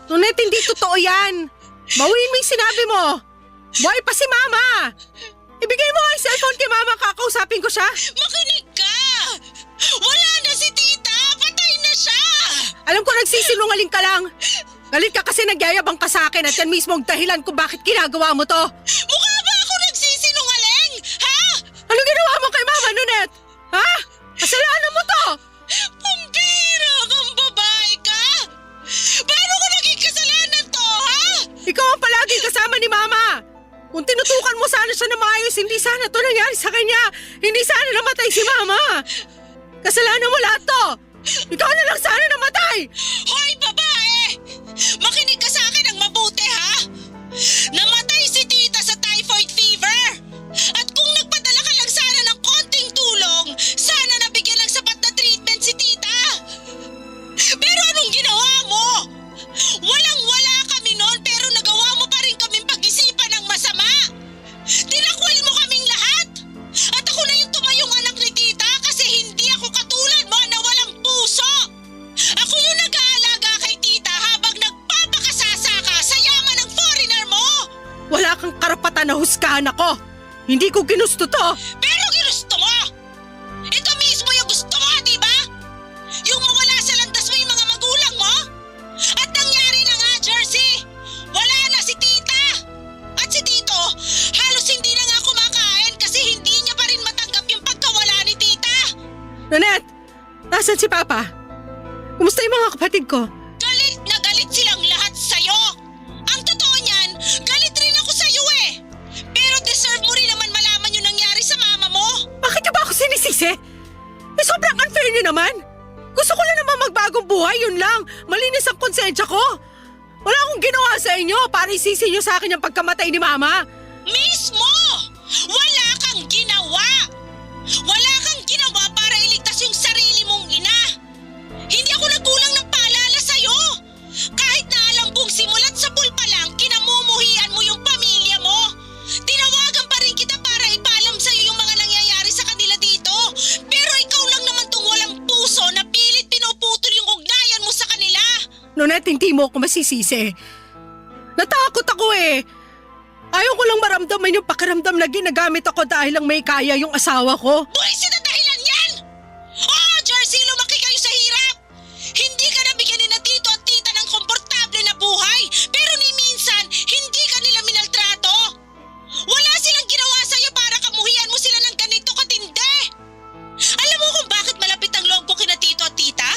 Nonet, hindi totoo yan. Bawiin mo yung sinabi mo. Buhay pa si Mama. Ibigay mo ang cellphone kay Mama, kakausapin ko siya. Makinig ka! Wala na si tita! Patay na siya! Alam ko nagsisinungaling ka lang. Galit ka kasi nagyayabang ka sa akin at yan mismo ang dahilan kung bakit ginagawa mo to. Mukha ba ako nagsisinungaling? Ha? Ano ginawa mo kay Mama, Nonet? Ha? Kasalanan mo to. Pambira kang babae ka! Paano ko naging kasalanan to, ha? Ikaw ang palaging kasama ni Mama. Kung tinutukan mo sana siya na maayos, hindi sana to nangyari sa kanya. Hindi sana namatay si Mama. Kasalanan mo lahat to. Ikaw na lang sana namatay. Hoy, babae! Makinig ka sa akin ng mabuti, ha? Namatay si tita sa typhoid fever. At kung nagpadala ka lang sana ng konting tulong, sana nabigyan ng sapat na treatment si tita. Pero anong ginawa mo? Walang-wala kami noon pero nagawa mo pa rin kaming pag-isipan ng masama. Tinakwil mo kaming lahat. At ako na yung tumayong anak ni tita kasi hindi ako katulad mo na walang puso. Ako yung nag-aalaga kay tita habang nagpapakasasa ka sa yaman ng foreigner mo. Wala kang karapatan na husgahan ako. Hindi ko ginusto to. Pero ginusto mo. Ito mismo yung gusto mo, di ba? Yung mawala sa landas mo yung mga magulang mo. At nangyari na nga, Jersey. Wala na si tita. At si tito, halos hindi na nga kumakain kasi hindi niya pa rin matanggap yung pagkawala ni tita. Nonet, nasan si Papa? Kumusta yung mga kapatid ko? Galit na galit silang lahat sa'yo. Ang totoo niyan, galit rin ako sa'yo eh. Pero deserve mo rin naman malaman yung nangyari sa mama mo. Bakit niyo ba ako sinisisi? Sobrang unfair niyo naman. Gusto ko lang naman magbagong buhay, yun lang. Malinis ang konsensya ko. Wala akong ginawa sa inyo para isisi nyo sa akin yung pagkamatay ni Mama. Mismo! Wala kang ginawa! Wala kang ginawa para iligtas yung sarili mong ina! Hindi ako nagkulang ng paalala sa'yo! Kahit na alam kong simulat sa pulpa lang, kinamumuhian mo yung pamilya mo! Tinawagan pa rin kita para ipaalam sa'yo yung mga nangyayari sa kanila dito! Pero ikaw lang naman tong walang puso na pilit pinuputol yung ugnayan mo sa kanila! Nonette, hindi mo ako masisisi. Natakot ako eh. Ayaw ko lang maramdaman yung pakiramdam na ginagamit ako dahil lang may kaya yung asawa ko. Buwisit na dahilan yan! Oo, Jersey, lumaki kayo sa hirap! Hindi ka nabigyan ni na tito at tita ng komportable na buhay, pero ni minsan, hindi ka nila minaltrato! Wala silang ginawa sa'yo para kamuhian mo sila ng ganito katindi! Alam mo kung bakit malapit ang loob ko kina tito at tita?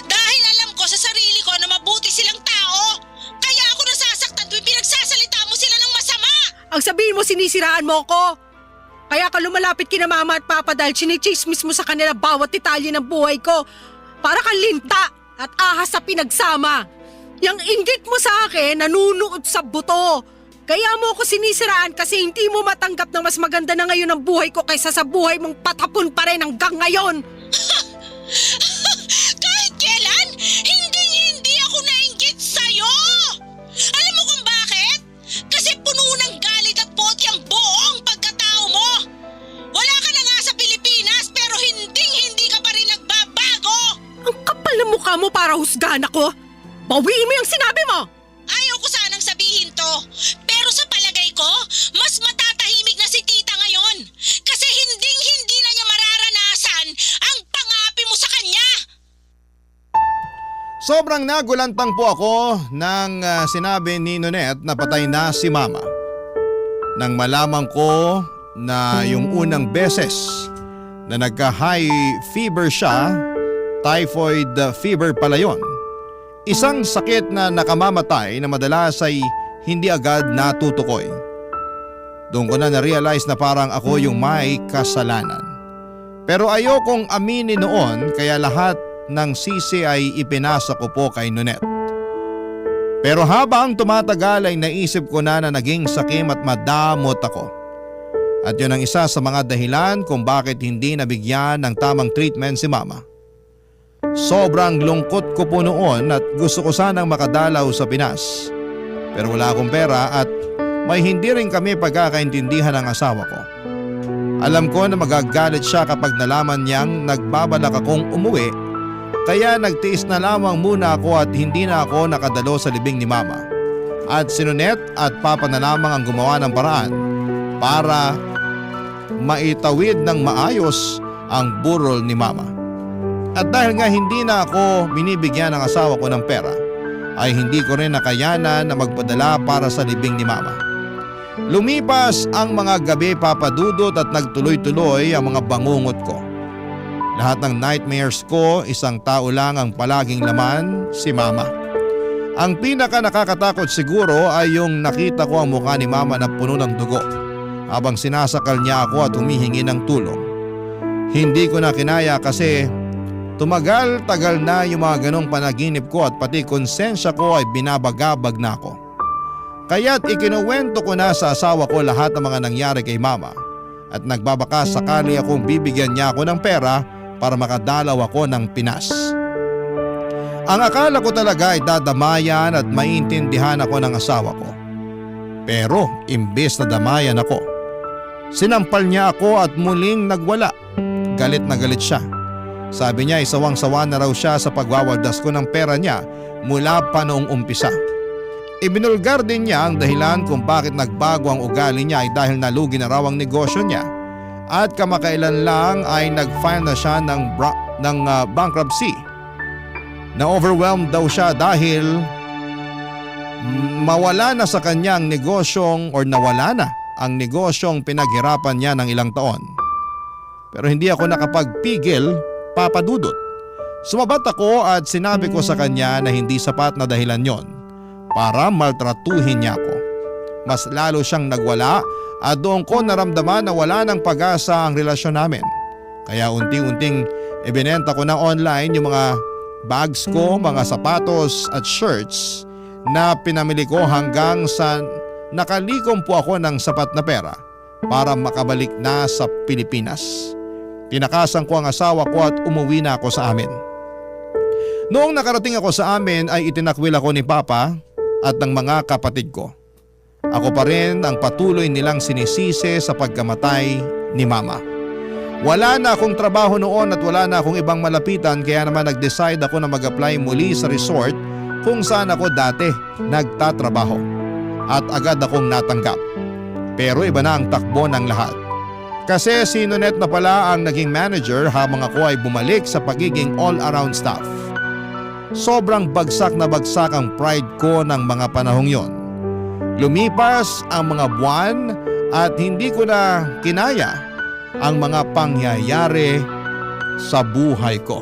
Dahil alam ko sa sarili ko na mabuti silang tao! Kaya ako nasasaktan tuwing pinagsasalita mo sila ng masama! Ang sabihin mo, sinisiraan mo ko. Kaya ka lumalapit kina Mama at Papa dahil chinichismis mo sa kanila bawat detalye ng buhay ko. Para kang linta at ahas sa pinagsama. Yang inggit mo sa akin, nanunuot sa buto. Kaya mo ako sinisiraan kasi hindi mo matanggap na mas maganda na ngayon ang buhay ko kaysa sa buhay mong patapon pa rin hanggang ngayon. Kahit kailan, hindi ako nainggit sa'yo! Alam mo kung bakit? Kasi puno ng galit at poti ang buong pagkatao mo! Wala ka na nga sa Pilipinas pero hindi ka pa rin nagbabago! Ang kapal na mukha mo para husgahan ako. Bawiin mo yung sinabi mo! Ayaw ko sanang sabihin to, pero sa palagay ko, mas matatahimik na si tita ngayon kasi hindi na niya mararanasan ang pangapi mo sa kanya! Sobrang nagulantang po ako nang sinabi ni Nonette na patay na si Mama. Nang malaman ko na yung unang beses na nagka-high fever siya, typhoid fever pala yun. Isang sakit na nakamamatay na madalas ay hindi agad natutukoy. Doon ko na na-realize na parang ako yung may kasalanan. Pero ayokong aminin noon kaya lahat ng sisi ay ipinasa ko po kay Nonette. Pero habang tumatagal ay naisip ko na naging sakim at madamot ako. At yun ang isa sa mga dahilan kung bakit hindi nabigyan ng tamang treatment si Mama. Sobrang lungkot ko po noon at gusto ko sanang makadalaw sa Pinas. Pero wala akong pera at may hindi rin kami pagkakaintindihan ng asawa ko. Alam ko na magagalit siya kapag nalaman niyang nagbabalak akong umuwi, kaya nagtiis na lamang muna ako at hindi na ako nakadalo sa libing ni Mama. At si Nonette at Papa na lamang ang gumawa ng paraan para maitawid ng maayos ang burol ni Mama. At dahil nga hindi na ako binibigyan ng asawa ko ng pera, ay hindi ko rin nakayanan na magpadala para sa libing ni Mama. Lumipas ang mga gabi, Papa Dudut, at nagtuloy-tuloy ang mga bangungot ko. Lahat ng nightmares ko, isang tao lang ang palaging laman, si Mama. Ang pinaka nakakatakot siguro ay yung nakita ko ang mukha ni Mama na puno ng dugo habang sinasakal niya ako at humihingi ng tulong. Hindi ko na kinaya kasi tumagal-tagal na yung mga ganong panaginip ko at pati konsensya ko ay binabagabag na ako. Kaya't ikinuwento ko na sa asawa ko lahat ng mga nangyari kay Mama at nagbabaka sakali akong bibigyan niya ako ng pera para makadalaw ako ng Pinas. Ang akala ko talaga ay dadamayan at maintindihan ako ng asawa ko. Pero imbes na damayan ako, sinampal niya ako at muling nagwala. Galit na galit siya. Sabi niya isawang-sawa na raw siya sa pagwawaldas ko ng pera niya mula pa noong umpisa. Ibinulgar din niya ang dahilan kung bakit nagbago ang ugali niya ay dahil nalugi na raw ang negosyo niya at kamakailan lang ay nag-file na siya ng bankruptcy. Na-overwhelmed daw siya dahil mawala na sa kanyang negosyong or nawala na ang negosyong pinaghirapan niya ng ilang taon. Pero hindi ako nakapagpigil, Papa Dudut. Sumabat ako at sinabi ko sa kanya na hindi sapat na dahilan yon para maltratuhin niya ako. Mas lalo siyang nagwala at doon ko naramdaman na wala ng pag-asa ang relasyon namin. Kaya unti-unting Ibinenta ko na online yung mga bags ko, mga sapatos at shirts na pinamili ko hanggang sa nakalikom po ako ng sapat na pera para makabalik na sa Pilipinas. Tinakasan ko ang asawa ko at umuwi na ako sa amin. Noong nakarating ako sa amin ay itinakwil ako ni Papa at ng mga kapatid ko. Ako pa rin ang patuloy nilang sinisisi sa pagkamatay ni Mama. Wala na akong trabaho noon at wala na akong ibang malapitan kaya naman nag-decide ako na mag-apply muli sa resort kung saan ako dati nagtatrabaho. At agad akong natanggap. Pero iba na ang takbo ng lahat. Kasi si Nonet na pala ang naging manager habang ako ay bumalik sa pagiging all-around staff. Sobrang bagsak na bagsak ang pride ko ng mga panahong yon. Lumipas ang mga buwan at hindi ko na kinaya ang mga pangyayari sa buhay ko.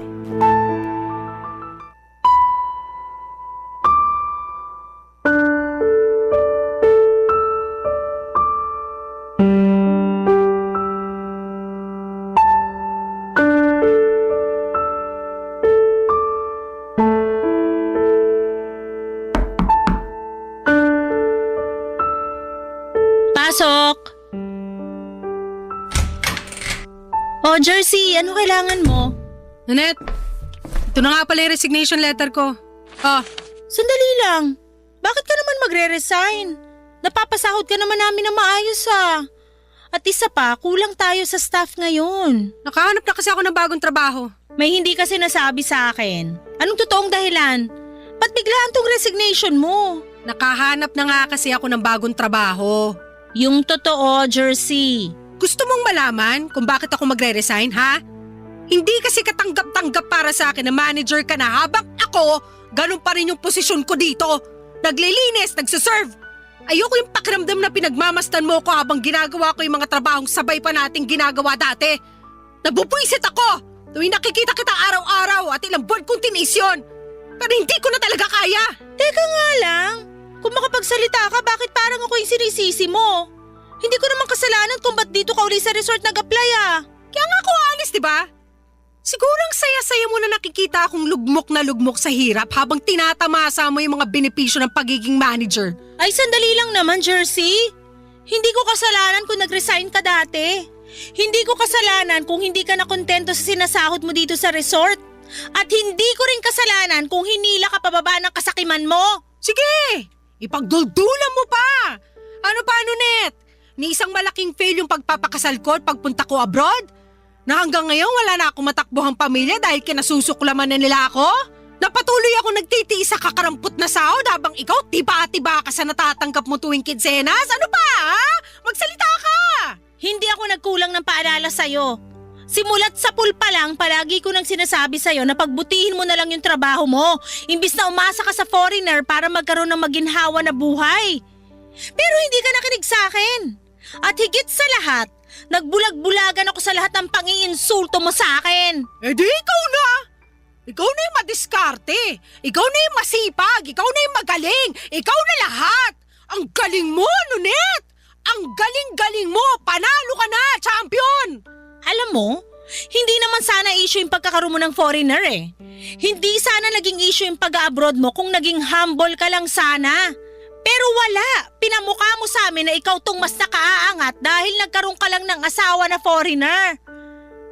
Pasok! Oh, Jersey, ano kailangan mo? Nanette, ito na nga pala yung resignation letter ko. Oh, Sandali lang. Bakit ka naman magre-resign? Napapasahod ka naman namin na maayos At isa pa, kulang tayo sa staff ngayon. nakahanap na kasi ako ng bagong trabaho. May hindi kasi nasabi sa akin. Anong totoong dahilan? Ba't biglaan tong resignation mo? Nakahanap na nga kasi ako ng bagong trabaho. Yung totoo, Jersey. Gusto mong malaman kung bakit ako magre-resign, ha? Hindi kasi katanggap-tanggap para sa akin na manager ka na habang ako, ganun pa rin yung posisyon ko dito. Naglilinis, nagsuserve. Ayoko yung pakiramdam na pinagmamastan mo ko habang ginagawa ko yung mga trabahong sabay pa nating ginagawa dati. Nabubwisit ako tuwing nakikita kita araw-araw at ilang buwan kong tinis yun. Pero hindi ko na talaga kaya. Teka nga lang. Kung makapagsalita ka, bakit parang ako yung sinisisi mo? Hindi ko naman kasalanan kung ba't dito ka uli sa resort nag-apply Kaya nga ako alis, di ba? Siguro ang saya-saya mo na nakikita akong lugmok na lugmok sa hirap habang tinatamasa mo yung mga benepisyo ng pagiging manager. Ay, sandali lang naman, Jersey. Hindi ko kasalanan kung nag-resign ka dati. Hindi ko kasalanan kung hindi ka na kontento sa sinasahod mo dito sa resort. At hindi ko rin kasalanan kung hinila ka pababa ng kasakiman mo. Sige! Ipagduldulan mo pa! Ano pa, Net? Ni isang malaking fail yung pagpapakasal ko at pagpunta ko abroad? Na hanggang ngayon wala na akong matakbuhang pamilya dahil kinasusuklaman na nila ako? Napatuloy ako nagtitiis sa kakarampot na sahod habang ikaw tiba-tiba ka sa natatanggap mo tuwing kinsenas? Ano pa, ha? Magsalita ka! Hindi ako nagkulang ng paalala sa'yo. Simulat sa pool pa lang, palagi ko nang sinasabi sa'yo na pagbutihin mo na lang yung trabaho mo, imbis na umasa ka sa foreigner para magkaroon ng maginhawa na buhay. Pero hindi ka nakinig sa akin. At higit sa lahat, nagbulag-bulagan ako sa lahat ng pang-iinsulto mo sa akin. Eh di ikaw na! Ikaw na yung madiskarte! Ikaw na yung masipag! Ikaw na yung magaling! Ikaw na lahat! Ang galing mo, Nunet! Ang galing-galing mo! Panalo ka na, champion! Alam mo, hindi naman sana issue yung pagkakaroon mo ng foreigner eh. Hindi sana naging issue yung pag-abroad mo kung naging humble ka lang sana. Pero wala, pinamukha mo sa amin na ikaw tong mas nakaaangat dahil nagkaroon ka lang ng asawa na foreigner.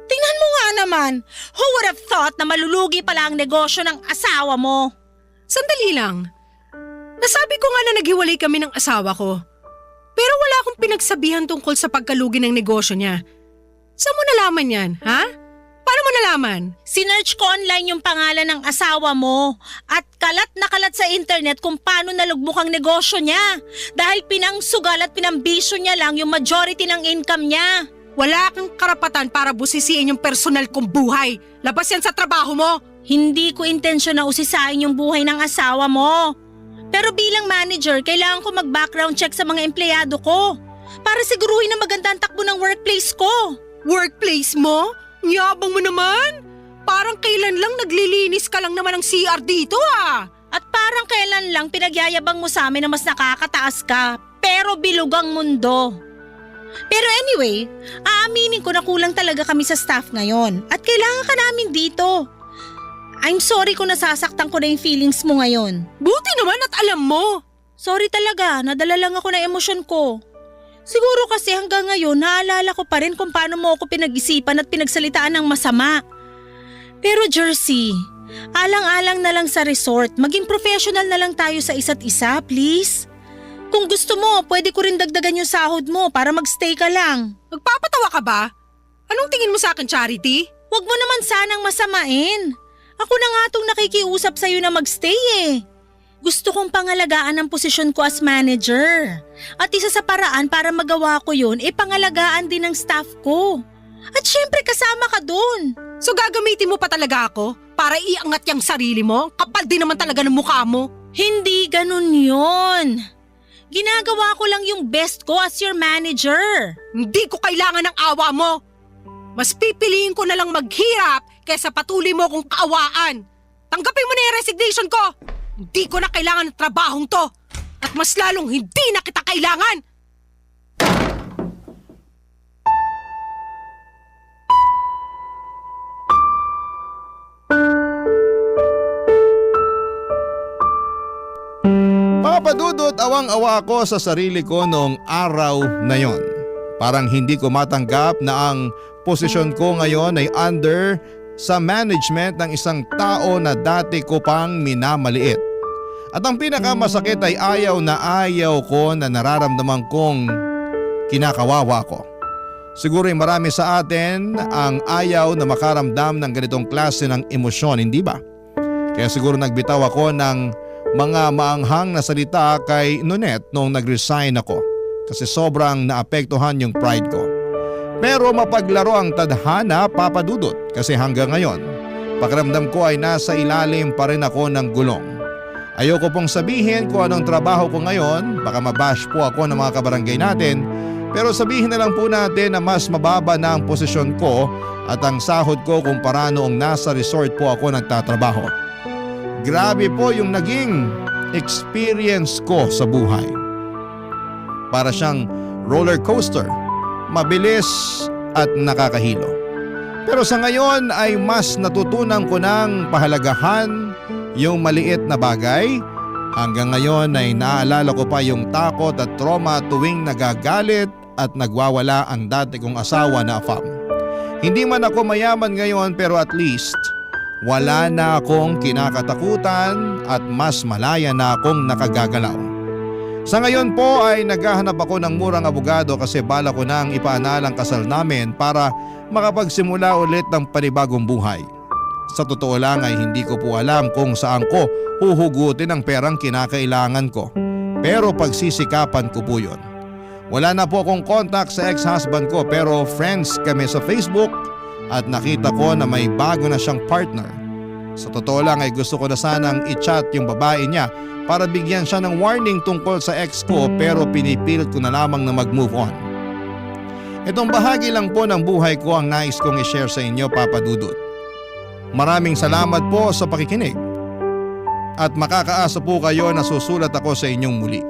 Tingnan mo nga naman, who would have thought na malulugi pala ang negosyo ng asawa mo? Sandali lang. Nasabi ko nga na naghiwalay kami ng asawa ko. Pero wala akong pinagsabihan tungkol sa pagkalugi ng negosyo niya. Saan mo nalaman yan, ha? Paano mo nalaman? Sinearch ko online yung pangalan ng asawa mo at kalat na kalat sa internet kung paano nalugmok ang negosyo niya dahil pinangsugal at pinambisyo niya lang yung majority ng income niya. Wala kang karapatan para busisiin yung personal kong buhay. Labas yan sa trabaho mo. Hindi ko intensyon na usisain yung buhay ng asawa mo. Pero bilang manager, kailangan ko mag-background check sa mga empleyado ko para siguruhin na maganda ang takbo ng workplace ko. Workplace mo? Yabang mo naman. Parang kailan lang naglilinis ka lang naman ng CR dito At parang kailan lang pinagyayabang mo sa amin na mas nakakataas ka, pero bilugang mundo. Pero anyway, aaminin ko na kulang talaga kami sa staff ngayon at kailangan ka namin dito. I'm sorry kung nasasaktan ko na yung feelings mo ngayon. Buti naman at alam mo. Sorry talaga, nadala lang ako ng emosyon ko. Siguro kasi hanggang ngayon naalala ko pa rin kung paano mo ako pinag-isipan at pinagsalitaan ng masama. Pero Jersey, alang-alang na lang sa resort, maging professional na lang tayo sa isa't isa, please. Kung gusto mo, pwede ko rin dagdagan yung sahod mo para magstay ka lang. Magpapatawa ka ba? Anong tingin mo sa akin, Charity? Huwag mo naman sanang masamain. Ako na nga itong nakikiusap sa'yo na magstay eh. Gusto kong pangalagaan ang posisyon ko as manager. At isa sa paraan para magawa ko yun, pangalagaan din ng staff ko. At syempre kasama ka dun. So gagamitin mo pa talaga ako para iangat yung sarili mo? Kapal din naman talaga ng mukha mo. Hindi ganun yun. Ginagawa ko lang yung best ko as your manager. Hindi ko kailangan ng awa mo. Mas pipiliin ko na lang maghirap kaysa patuloy mo kong kaawaan. Tanggapin mo na yung resignation ko. Hindi ko na kailangan ng trabahong to. At mas lalong hindi na kita kailangan. Papadudot, awang-awa ako sa sarili ko noong araw na yon. Parang hindi ko matanggap na ang posisyon ko ngayon ay under sa management ng isang tao na dati ko pang minamaliit. At ang pinakamasakit ay ayaw na ayaw ko na nararamdaman kong kinakawawa ko. Siguro ay marami sa atin ang ayaw na makaramdam ng ganitong klase ng emosyon, hindi ba? Kaya siguro nagbitaw ako ng mga maanghang na salita kay Nonette noong nag-resign ako kasi sobrang naapektuhan yung pride ko. Pero mapaglaro ang tadhana, Papadudot, kasi hanggang ngayon, pakiramdam ko ay nasa ilalim pa rin ako ng gulong. Ayoko pong sabihin kung anong trabaho ko ngayon, baka mabash po ako ng mga kabarangay natin, pero sabihin na lang po natin na mas mababa na ang posisyon ko at ang sahod ko kumpara noong nasa resort po ako nagtatrabaho. Grabe po yung naging experience ko sa buhay. Para siyang roller coaster, mabilis at nakakahilo. Pero sa ngayon ay mas natutunan ko ng pahalagahan yung maliit na bagay. Hanggang ngayon ay naaalala ko pa yung takot at trauma tuwing nagagalit at nagwawala ang dati kong asawa na Afam. Hindi man ako mayaman ngayon pero at least wala na akong kinakatakutan at mas malaya na akong nakagagalaw. Sa ngayon po ay naghahanap ako ng murang abogado kasi bala ko nang ipaanal ang kasal namin para makapagsimula ulit ng panibagong buhay. Sa totoo lang ay hindi ko po alam kung saan ko huhugutin ang perang kinakailangan ko. Pero pagsisikapan ko po yun. Wala na po akong contact sa ex-husband ko pero friends kami sa Facebook at nakita ko na may bago na siyang partner. Sa totoo lang ay gusto ko na sanang i-chat yung babae niya para bigyan siya ng warning tungkol sa ex ko pero pinipilit ko na lamang na mag-move on. Itong bahagi lang po ng buhay ko ang nais kong i-share sa inyo, Papadudot. Maraming salamat po sa pakikinig at makakaasa po kayo na susulat ako sa inyong muli.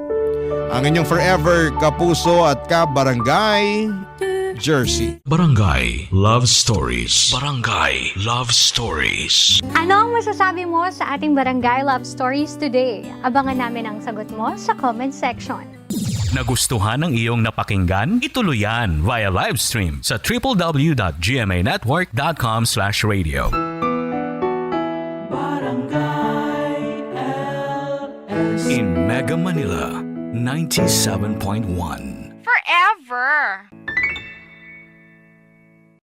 Ang inyong forever kapuso at kabarangay, Jersey. Barangay Love Stories. Barangay Love Stories. Ano ang masasabi mo sa ating Barangay Love Stories today? Abangan namin ang sagot mo sa comment section. Nagustuhan ng iyong napakinggan? Ituloy yan via live stream sa www.gmanetwork.com/radio. In Mega Manila, 97.1. Forever.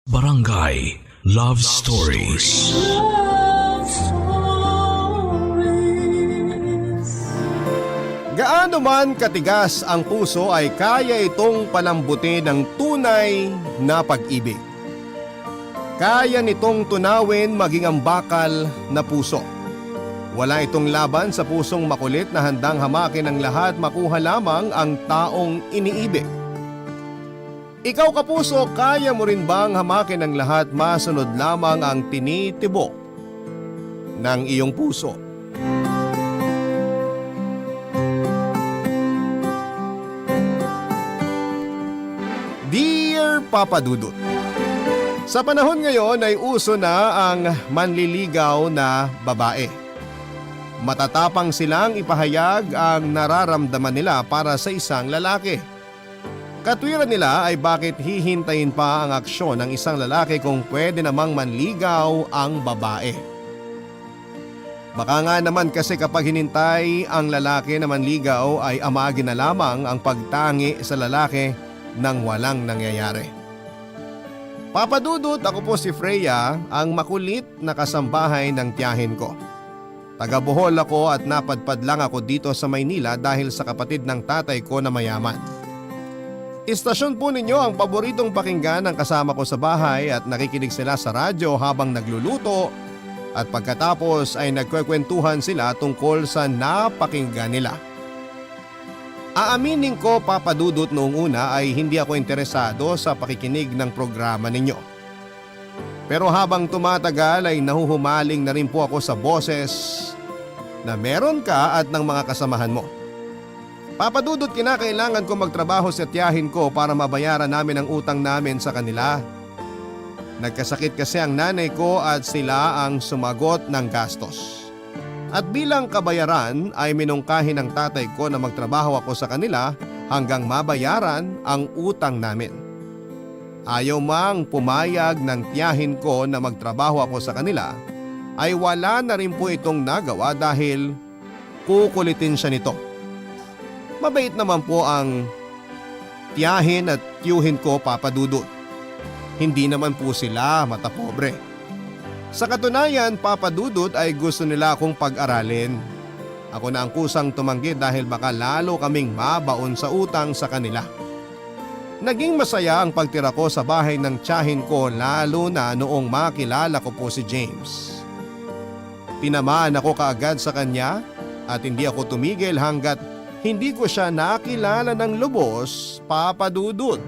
Barangay Love Stories. Love stories. Gaano man katigas ang puso ay kaya itong palambutin ng tunay na pag-ibig. Kaya nitong tunawin maging ang bakal na puso. Wala itong laban sa pusong makulit na handang hamakin ang lahat makuha lamang ang taong iniibig. Ikaw kapuso, kaya mo rin bang hamakin ang lahat masunod lamang ang tinitibok ng iyong puso? Papa Dudut. Sa panahon ngayon ay uso na ang manliligaw na babae. Matatapang silang ipahayag ang nararamdaman nila para sa isang lalaki. Katwiran nila ay bakit hihintayin pa ang aksyon ng isang lalaki kung pwede namang manligaw ang babae. Baka nga naman kasi kapag hinintay ang lalaki na manligaw ay amagin na lamang ang pagtangi sa lalaki nang walang nangyayari. Papa Dudut, ako po si Freya, ang makulit na kasambahay ng tiyahin ko. Taga Bohol ako at napadpad lang ako dito sa Maynila dahil sa kapatid ng tatay ko na mayaman. Istasyon po ninyo ang paboritong pakinggan ng kasama ko sa bahay at nakikinig sila sa radyo habang nagluluto at pagkatapos ay nagkwekwentuhan sila tungkol sa napakinggan nila. Aaminin ko, Papa Dudut, noong una ay hindi ako interesado sa pakikinig ng programa ninyo. Pero habang tumatagal ay nahuhumaling na rin po ako sa boses na meron ka at ng mga kasamahan mo. Papa Dudut, kinakailangan ko magtrabaho sa tiyahin ko para mabayaran namin ang utang namin sa kanila. Nagkasakit kasi ang nanay ko at sila ang sumagot ng gastos. At bilang kabayaran ay minungkahi ng tatay ko na magtrabaho ako sa kanila hanggang mabayaran ang utang namin. Ayaw mang pumayag ng tiyahin ko na magtrabaho ako sa kanila ay wala na rin po itong nagawa dahil kukulitin siya nito. Mabait naman po ang tiyahin at tiyuhin ko, Papa Dudut. Hindi naman po sila matapobre. Sa katunayan, Papa Dudut, ay gusto nila akong pag-aralin. Ako na ang kusang tumanggi dahil baka lalo kaming mabaon sa utang sa kanila. Naging masaya ang pagtira ko sa bahay ng tiyahin ko lalo na noong makilala ko po si James. Tinamaan ako kaagad sa kanya at hindi ako tumigil hanggat hindi ko siya nakilala ng lubos, Papa Dudut.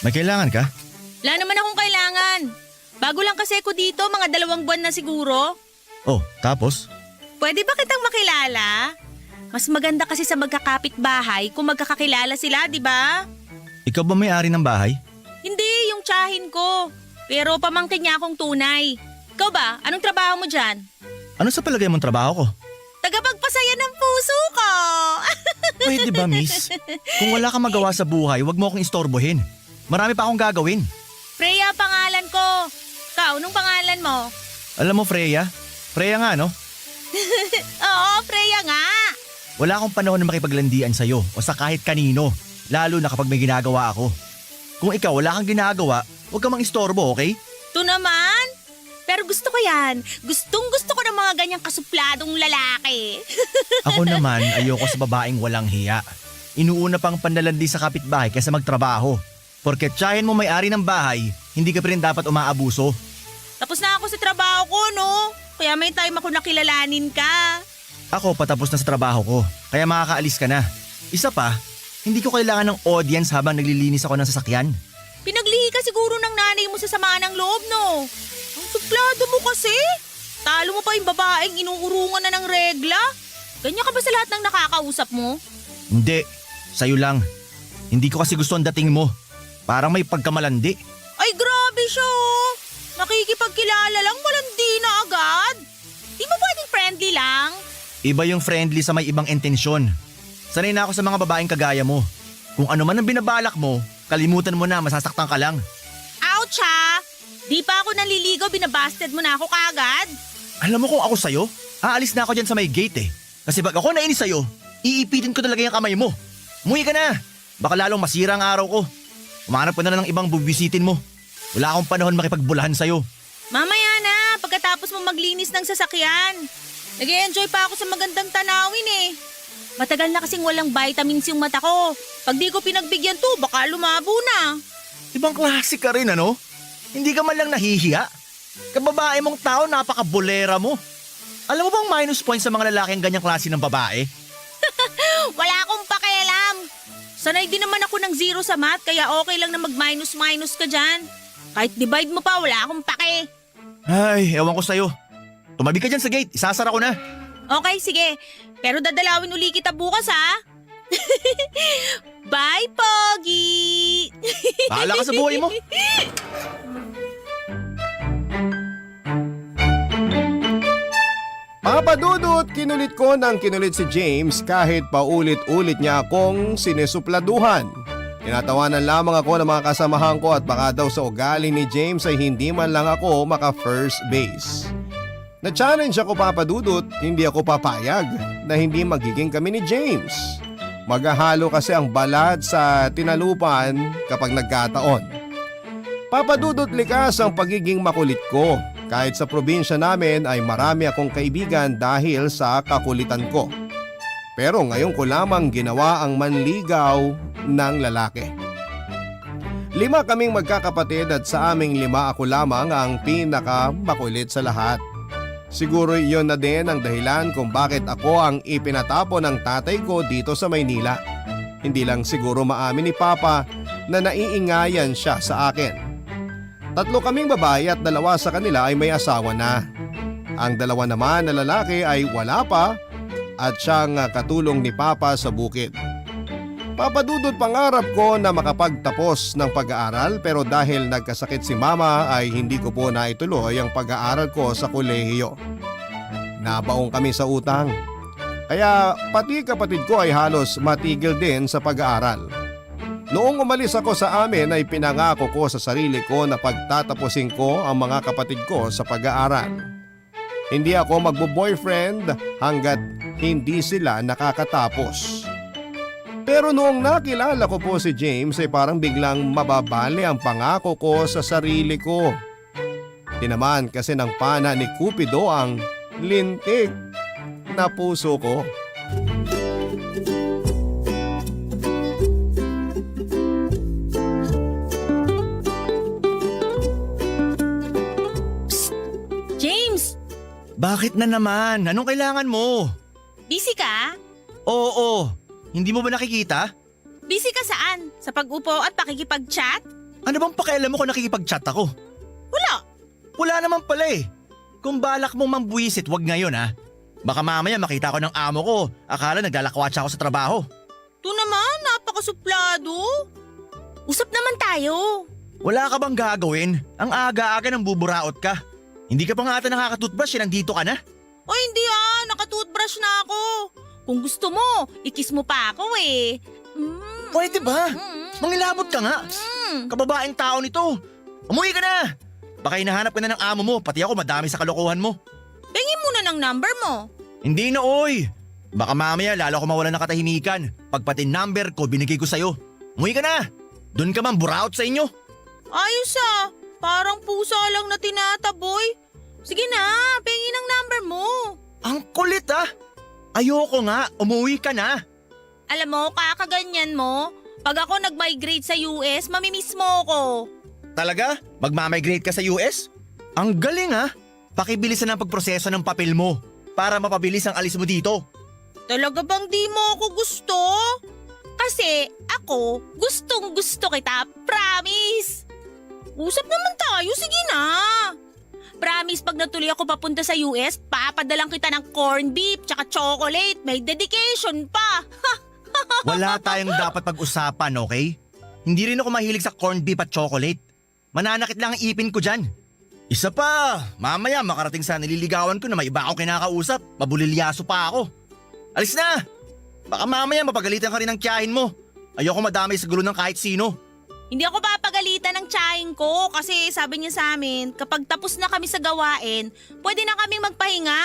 May kailangan ka? Wala naman akong kailangan. Bago lang kasi ako dito, mga 2 buwan na siguro. Oh, tapos? Pwede ba kitang makilala? Mas maganda kasi sa magkakapit-bahay kung magkakakilala sila, di ba? Ikaw ba may-ari ng bahay? Hindi, yung tiyahin ko. Pero pamangkin niya akong tunay. Ikaw ba? Anong trabaho mo dyan? Ano sa palagay mong trabaho ko? Tagapagpasaya ng puso ko. Pwede ba, miss? Kung wala kang magawa sa buhay, wag mo akong istorbohin. Marami pa akong gagawin. Freya pangalan ko. Ikaw, anong pangalan mo? Alam mo, Freya? Freya nga, no? Oo, Freya nga. Wala akong panahon na makipaglandian sa'yo o sa kahit kanino, lalo na kapag may ginagawa ako. Kung ikaw wala kang ginagawa, huwag kang mang-istorbo, okay? Ito naman. Pero gusto ko yan. Gustong-gusto ko ng mga ganyang kasupladong lalaki. Ako naman, ayoko sa babaeng walang hiya. Inuuna pang panlalandi sa kapitbahay kaysa magtrabaho. Porket tiyahin mo may-ari ng bahay, hindi ka pa rin dapat umaabuso. Tapos na ako sa trabaho ko, no? Kaya may time ako nakilalanin ka. Ako patapos na sa trabaho ko, kaya makakaalis ka na. Isa pa, hindi ko kailangan ng audience habang naglilinis ako ng sasakyan. Pinaglihi ka siguro ng nanay mo sa sama ng loob, no? Ang suplado mo kasi. Talo mo pa yung babaeng inuurungan na ng regla. Ganyan ka ba sa lahat ng nakakausap mo? Hindi, sa'yo lang. Hindi ko kasi gusto ang dating mo. Parang may pagkamalandi. Ay, grabe siya, oh. Nakikipagkilala lang, malandi na agad. Di ba pwedeng friendly lang? Iba yung friendly sa may ibang intensyon. Sanay na ako sa mga babaeng kagaya mo. Kung ano man ang binabalak mo, kalimutan mo na, masasaktan ka lang. Ouch, ha? Di pa ako naliligo, binabasted mo na ako kaagad. Alam mo kung ako sa'yo, aalis na ako dyan sa may gate eh. Kasi pag ako nainis sa'yo, iipitin ko talaga yung kamay mo. Umuwi ka na. Baka lalong masira ang araw ko. Umanap ka na ng ibang bubisitin mo. Wala akong panahon makipagbulahan sa'yo. Mamaya na, pagkatapos mo maglinis ng sasakyan. Nag-enjoy pa ako sa magandang tanawin eh. Matagal na kasing walang vitamins yung mata ko. Pag di ko pinagbigyan to, baka lumabo na. Ibang klase ka rin ano? Hindi ka man lang nahihiya? Kababae mong tao, napaka-bolera mo. Alam mo bang minus points sa mga lalaki ang ganyang klase ng babae? Wala akong pakialam. Sanay din naman ako ng 0 sa math, kaya okay lang na mag-minus-minus ka dyan. Kahit divide mo pa, wala akong pake. Ay, ewan ko sa'yo. Tumabi ka dyan sa gate, isasara ko na. Okay, sige. Pero dadalawin uli kita bukas ha. Bye, Pogi! Bahala ka sa buhay mo. Papadudot, kinulit ko ng kinulit si James kahit paulit-ulit niya akong sinesupladuhan. Tinatawanan lamang ako ng mga kasamahan ko at baka daw sa ugali ni James ay hindi man lang ako maka-first base. Na-challenge ako Papadudot, hindi ako papayag na hindi magiging kami ni James. Maghahalo kasi ang balad sa tinalupan kapag nagkataon. Papadudot, likas ang pagiging makulit ko. Kahit sa probinsya namin ay marami akong kaibigan dahil sa kakulitan ko. Pero ngayon ko lamang ginawa ang manligaw ng lalaki. 5 kaming magkakapatid at sa aming 5 ako lamang ang pinakamakulit sa lahat. Siguro iyon na din ang dahilan kung bakit ako ang ipinatapo ng tatay ko dito sa Maynila. Hindi lang siguro maamin ni Papa na naiingayan siya sa akin. 3 kaming babae at 2 sa kanila ay may asawa na. Ang 2 naman na lalaki ay wala pa at siyang katulong ni Papa sa bukid. Papadudot, pangarap ko na makapagtapos ng pag-aaral pero dahil nagkasakit si Mama ay hindi ko po naituloy ang pag-aaral ko sa kolehiyo. Nabaong kami sa utang. Kaya pati kapatid ko ay halos matigil din sa pag-aaral. Noong umalis ako sa amin ay pinangako ko sa sarili ko na pagtatapusin ko ang mga kapatid ko sa pag-aaral. Hindi ako magbo-boyfriend hanggat hindi sila nakakatapos. Pero noong nakilala ko po si James ay parang biglang mababali ang pangako ko sa sarili ko. Tinamaan kasi ng pana ni Cupido ang lintik na puso ko. James, Bakit na naman? Anong kailangan mo? busy ka? Oo, hindi mo ba nakikita? Busy ka saan? Sa pag-upo at pakikipag-chat? Ano bang pakialam mo kung nakikipag-chat ako? Wala. Wala naman pala eh. Kung balak mong mambuwisit, wag ngayon ha. Baka mamaya makita ko ng amo ko, akala naglalakwatsa ako sa trabaho. Ito naman, napakasuplado. Usap naman tayo. Wala ka bang gagawin? Ang aga-aga nang buburaot ka. Hindi ka pa nga ata nakaka-toothbrush, nandito ka na. O hindi nakatoothbrush na ako. Kung gusto mo, ikis mo pa ako eh. Pwede ba? Mangilabot ka nga. Kababaeng tao nito. Umuwi ka na. Baka hinahanap ka na ng amo mo, pati ako madami sa kalokohan mo. Bengin muna ng number mo. Hindi na oy. Baka mamaya lalo ako mawalan ng katahimikan. Pag pati number ko binigay ko sa'yo. Umuwi ka na. Doon ka man buraot sa inyo. Ayos parang pusa lang na tinataboy. Sige na, pengin ang number mo. Ang kulit Ayoko nga, umuwi ka na. Alam mo, kakaganyan mo. Pag ako nag-migrate sa US, mamimiss mo ko. Talaga? Magmamigrate ka sa US? Ang galing Pakibilisan ang pagproseso ng papel mo para mapabilis ang alis mo dito. Talaga bang di mo ako gusto? Kasi ako, gustong gusto kita, promise. Usap naman tayo, sige na. Promise, pag natuloy ako papunta sa US, papadalang kita ng corned beef tsaka chocolate. May dedication pa. Wala tayong dapat pag-usapan, okay? Hindi rin ako mahilig sa corned beef at chocolate. Mananakit lang ang ipin ko dyan. Isa pa, mamaya makarating sa nililigawan ko na may iba akong kinakausap. Mabulilyaso pa ako. Alis na! Baka mamaya mapagalitan ka rin ng tiyahin mo. Ayoko madamay sa gulo ng kahit sino. Hindi ako papagalitan ng tsahin ko kasi sabi niya sa amin, kapag tapos na kami sa gawain, pwede na kaming magpahinga.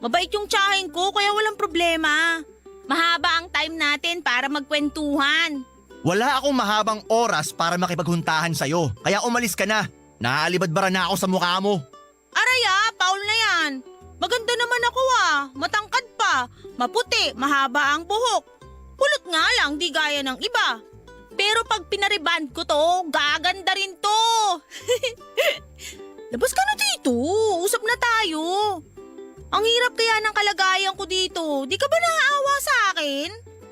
Mabait yung tsahin ko kaya walang problema. Mahaba ang time natin para magkwentuhan. Wala akong mahabang oras para makipaghuntahan sa'yo, kaya umalis ka na. Naalibadbara na ako sa mukha mo. Araya, Paul na yan. Maganda naman ako matangkad pa, maputi, mahaba ang buhok. Pulot nga lang, di gaya ng iba. Pero pag pinariband ko to, gaganda rin to. Labas ka na dito, usap na tayo. Ang hirap kaya ng kalagayan ko dito, di ka ba naaawa sa akin?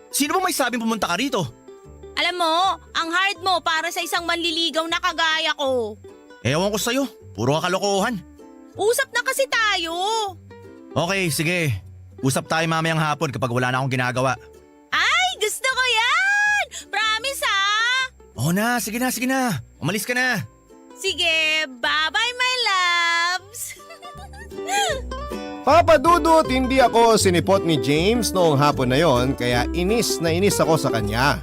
Sino ba may sabing pumunta ka rito? Alam mo, ang hard mo para sa isang manliligaw na kagaya ko. Ewan ko sa'yo, puro ka kalokohan. Usap na kasi tayo. Okay, sige. Usap tayo mamayang hapon kapag wala na akong ginagawa. Ay, gusto ko yan! Promise Oo na, sige na. Umalis ka na. Sige, bye-bye my loves! Papa Dudut, hindi ako sinipot ni James noong hapon na yon kaya inis na inis ako sa kanya.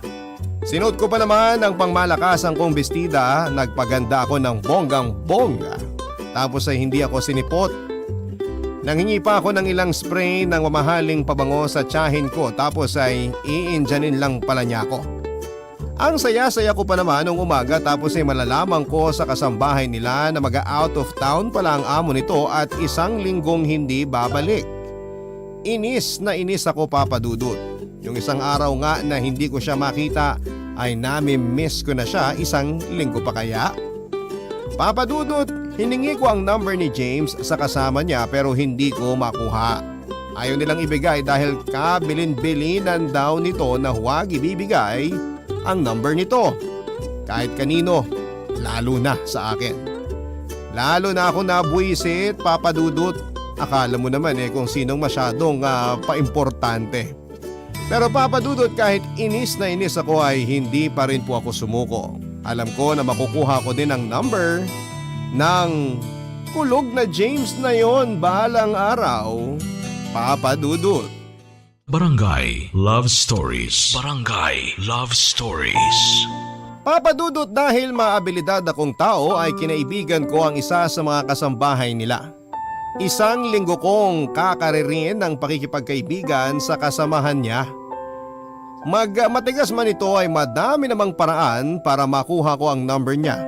Sinuot ko pa naman ang pangmalakasan kong bestida, nagpaganda ako ng bonggang-bongga. Tapos ay hindi ako sinipot. Nanghingi pa ako ng ilang spray ng mamahaling pabango sa tiyahin ko tapos ay iinjanin lang pala niya ako. Ang saya-saya ko pa naman nung umaga tapos ay malalaman ko sa kasambahay nila na mag-out of town pala ang amo nito at 1 linggong hindi babalik. Inis na inis ako, Papa Dudut. Yung isang araw nga na hindi ko siya makita ay nami-miss ko na siya 1 linggo pa kaya. Papa Dudut, hiningi ko ang number ni James sa kasama niya pero hindi ko makuha. Ayaw nilang ibigay dahil kabilin-bilinan daw nito na huwag ibibigay ang number nito. Kahit kanino, lalo na sa akin. Lalo na ako nabuisit, Papa Dudut. Akala mo naman kung sinong masyadong paimportante. Pero Papa Dudut, kahit inis na inis ako ay hindi pa rin po ako sumuko. Alam ko na makukuha ko din ang number ng kulog na James na yon bahalang araw, Papa Dudut. Barangay Love Stories. Barangay Love Stories. Papa Dudut, dahil maabilidad akong tao ay kinaibigan ko ang isa sa mga kasambahay nila. 1 linggo kong kakaririn ng pakikipagkaibigan sa kasamahan niya. Matigas man ito ay madami namang paraan para makuha ko ang number niya.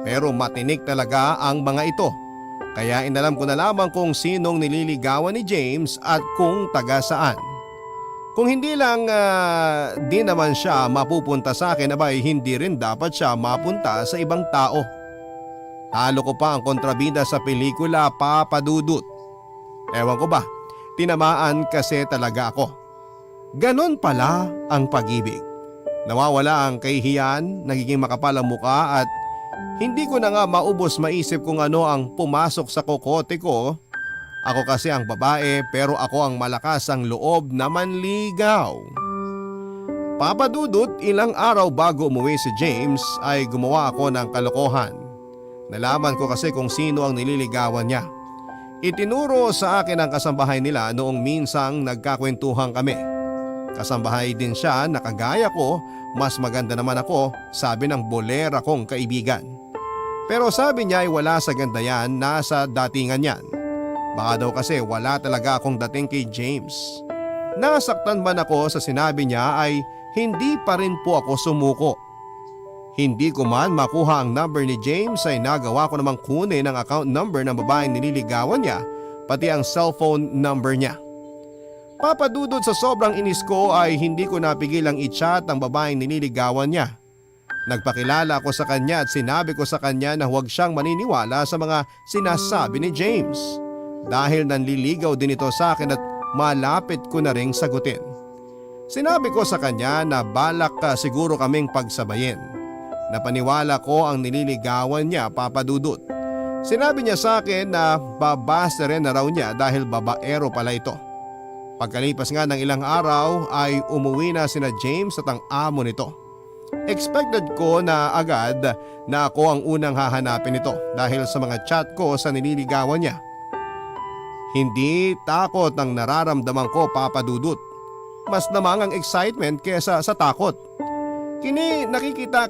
Pero matinik talaga ang mga ito. Kaya inalam ko na lamang kung sinong nililigawan ni James at kung taga saan. Kung hindi lang di naman siya mapupunta sa akin, abay hindi rin dapat siya mapunta sa ibang tao. Talo ko pa ang kontrabida sa pelikula, Papa Dudut. Ewan ko ba, tinamaan kasi talaga ako. Ganon pala ang pag-ibig. Nawawala ang kahihiyan, nagiging makapal ang muka at hindi ko na nga maubos maisip kung ano ang pumasok sa kokote ko. Ako kasi ang babae pero ako ang malakas ang loob na manligaw. Papa Dudut, ilang araw bago umuwi si James ay gumawa ako ng kalokohan. Nalaman ko kasi kung sino ang nililigawan niya. Itinuro sa akin ang kasambahay nila noong minsang nagkakwentuhan kami. Kasambahay din siya na kagaya ko, mas maganda naman ako, sabi ng bolera kong kaibigan. Pero sabi niya ay wala sa ganda yan, nasa datingan yan. Baka daw kasi wala talaga akong dating kay James. Nasaktan man ako sa sinabi niya ay hindi pa rin po ako sumuko. Hindi ko man makuha ang number ni James ay nagawa ko namang kunin ang account number ng babaeng nililigawan niya, pati ang cellphone number niya. Papa Dudut, sa sobrang inis ko ay hindi ko napigilang i-chat ang babaeng nililigawan niya. Nagpakilala ako sa kanya at sinabi ko sa kanya na huwag siyang maniniwala sa mga sinasabi ni James. Dahil nanliligaw din ito sa akin at malapit ko na ring sagutin. Sinabi ko sa kanya na balak siguro kaming pagsabayin. Napaniwala ko ang nililigawan niya, Papa Dudut. Sinabi niya sa akin na babasa rin na raw niya dahil babaero pala ito. Pagkalipas nga ng ilang araw ay umuwi na sina James at ang amo nito. Expected ko na agad na ako ang unang hahanapin nito dahil sa mga chat ko sa nililigawan niya. Hindi takot ang nararamdaman ko, Papa Dudut. Mas namang ang excitement kesa sa takot. Kini nakikita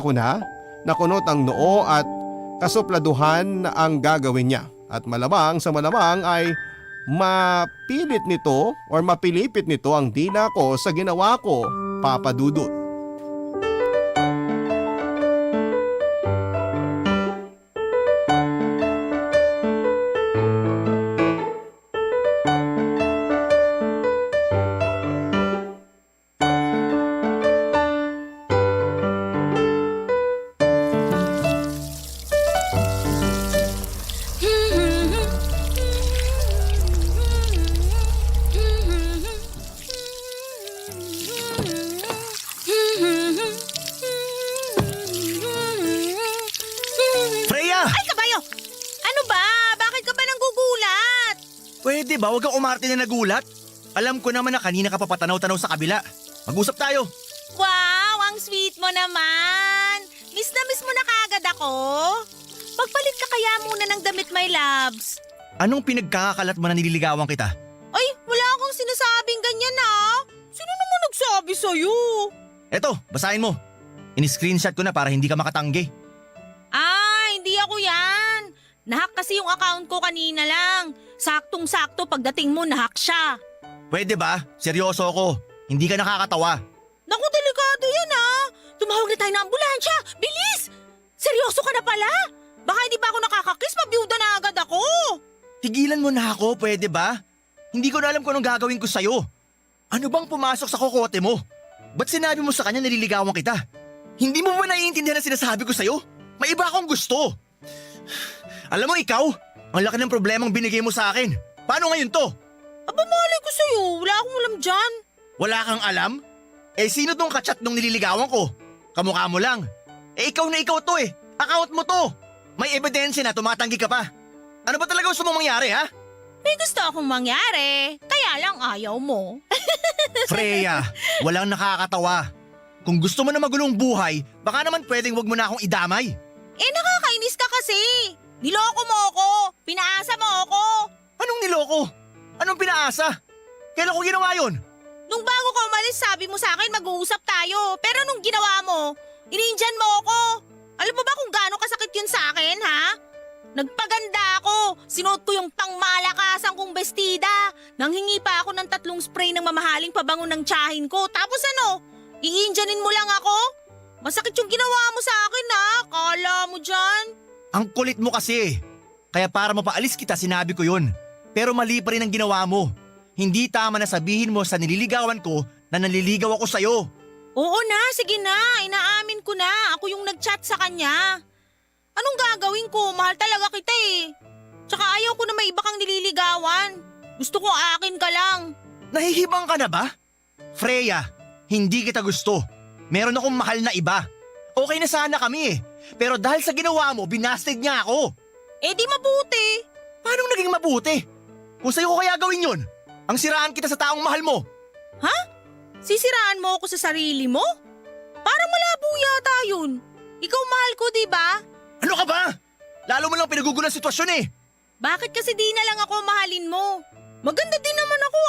ko na nakunot ang noo at kasupladuhan ang gagawin niya. At malamang sa malamang ay mapilipit nito ang dila ko sa ginawa ko, Papa Dudut. Freya! Ay, kabayo! Ano ba? Bakit ka ba nanggugulat? Pwede ba huwag kang umarte na nagulat? Alam ko naman na kanina ka pa patanaw-tanaw sa kabila. Mag-usap tayo. Wow, ang sweet mo naman. Miss na miss mo na kaagad ako. Magpalit ka kaya muna ng damit, my loves. Anong pinagkakakalat mo na nililigawan kita? Ay, wala akong sinasabing ganyan Sino naman nagsabi sa'yo? Eto, basahin mo. In-screenshot ko na para hindi ka makatanggi. Hindi ako yan. Nahack kasi yung account ko kanina lang. Saktong-sakto pagdating mo, nahack siya. Pwede ba? Seryoso ako. Hindi ka nakakatawa. Naku, delikado yan Tumawag na tayo ng ambulansya. Bilis! Seryoso ka na pala? Baka hindi pa ako nakakakiss, mabiyuda na agad ako. Tigilan mo na ako, pwede ba? Hindi ko na alam kung anong gagawin ko sa'yo. Ano bang pumasok sa kokote mo? Ba't sinabi mo sa kanya nililigawan kita? Hindi mo ba naiintindihan ang sinasabi ko sa'yo? May iba akong gusto. Alam mo ikaw, ang laki ng problemang binigay mo sa akin. Paano ngayon to? Aba, malay ko sa'yo. Wala akong alam dyan. Wala kang alam? Eh sino tong kachat nung nililigawan ko? Kamukha mo lang. Eh ikaw na ikaw to Account mo to. May ebidensya na tumatanggi ka pa. Ano ba talaga gusto mong mangyari ha? May gusto akong mangyari. Kaya lang ayaw mo. Freya, walang nakakatawa. Kung gusto mo na magulong buhay, baka naman pwedeng wag mo na akong idamay. Nakakainis ka kasi. Niloko mo ako. Pinaasa mo ako. Anong niloko? Anong pinaasa? Kailan ko ginawa yun? Nung bago ka umalis, sabi mo sa akin mag-uusap tayo. Pero nung ginawa mo, ininjan mo ako. Alam mo ba kung gaano kasakit yun sa akin, ha? Nagpaganda ako. Sinuot ko yung pangmalakasan kong bestida. Nanghingi pa ako ng 3 spray ng mamahaling pabango ng tiyahin ko. Tapos iinjanin mo lang ako? Masakit yung ginawa mo sa akin, ha? Kala mo dyan? Ang kulit mo kasi. Kaya para mapaalis kita, sinabi ko yun. Pero mali pa rin ang ginawa mo. Hindi tama na sabihin mo sa nililigawan ko na naliligaw ako sa'yo. Oo na, sige na. Inaamin ko na. Ako yung nag-chat sa kanya. Anong gagawin ko? Mahal talaga kita Tsaka ayaw ko na may iba kang nililigawan. Gusto ko akin ka lang. Nahihibang ka na ba? Freya, hindi kita gusto. Meron akong mahal na iba. Okay na sana kami Pero dahil sa ginawa mo, binasted niya ako. Di mabuti. Paano naging mabuti? Kung sa'yo ko kaya gawin yun, ang siraan kita sa taong mahal mo. Ha? Sisiraan mo ako sa sarili mo? Parang malabo yata yun. Ikaw mahal ko, di ba? Ano ka ba? Lalo mo lang pinagugulo ang sitwasyon Bakit kasi di na lang ako mahalin mo? Maganda din naman ako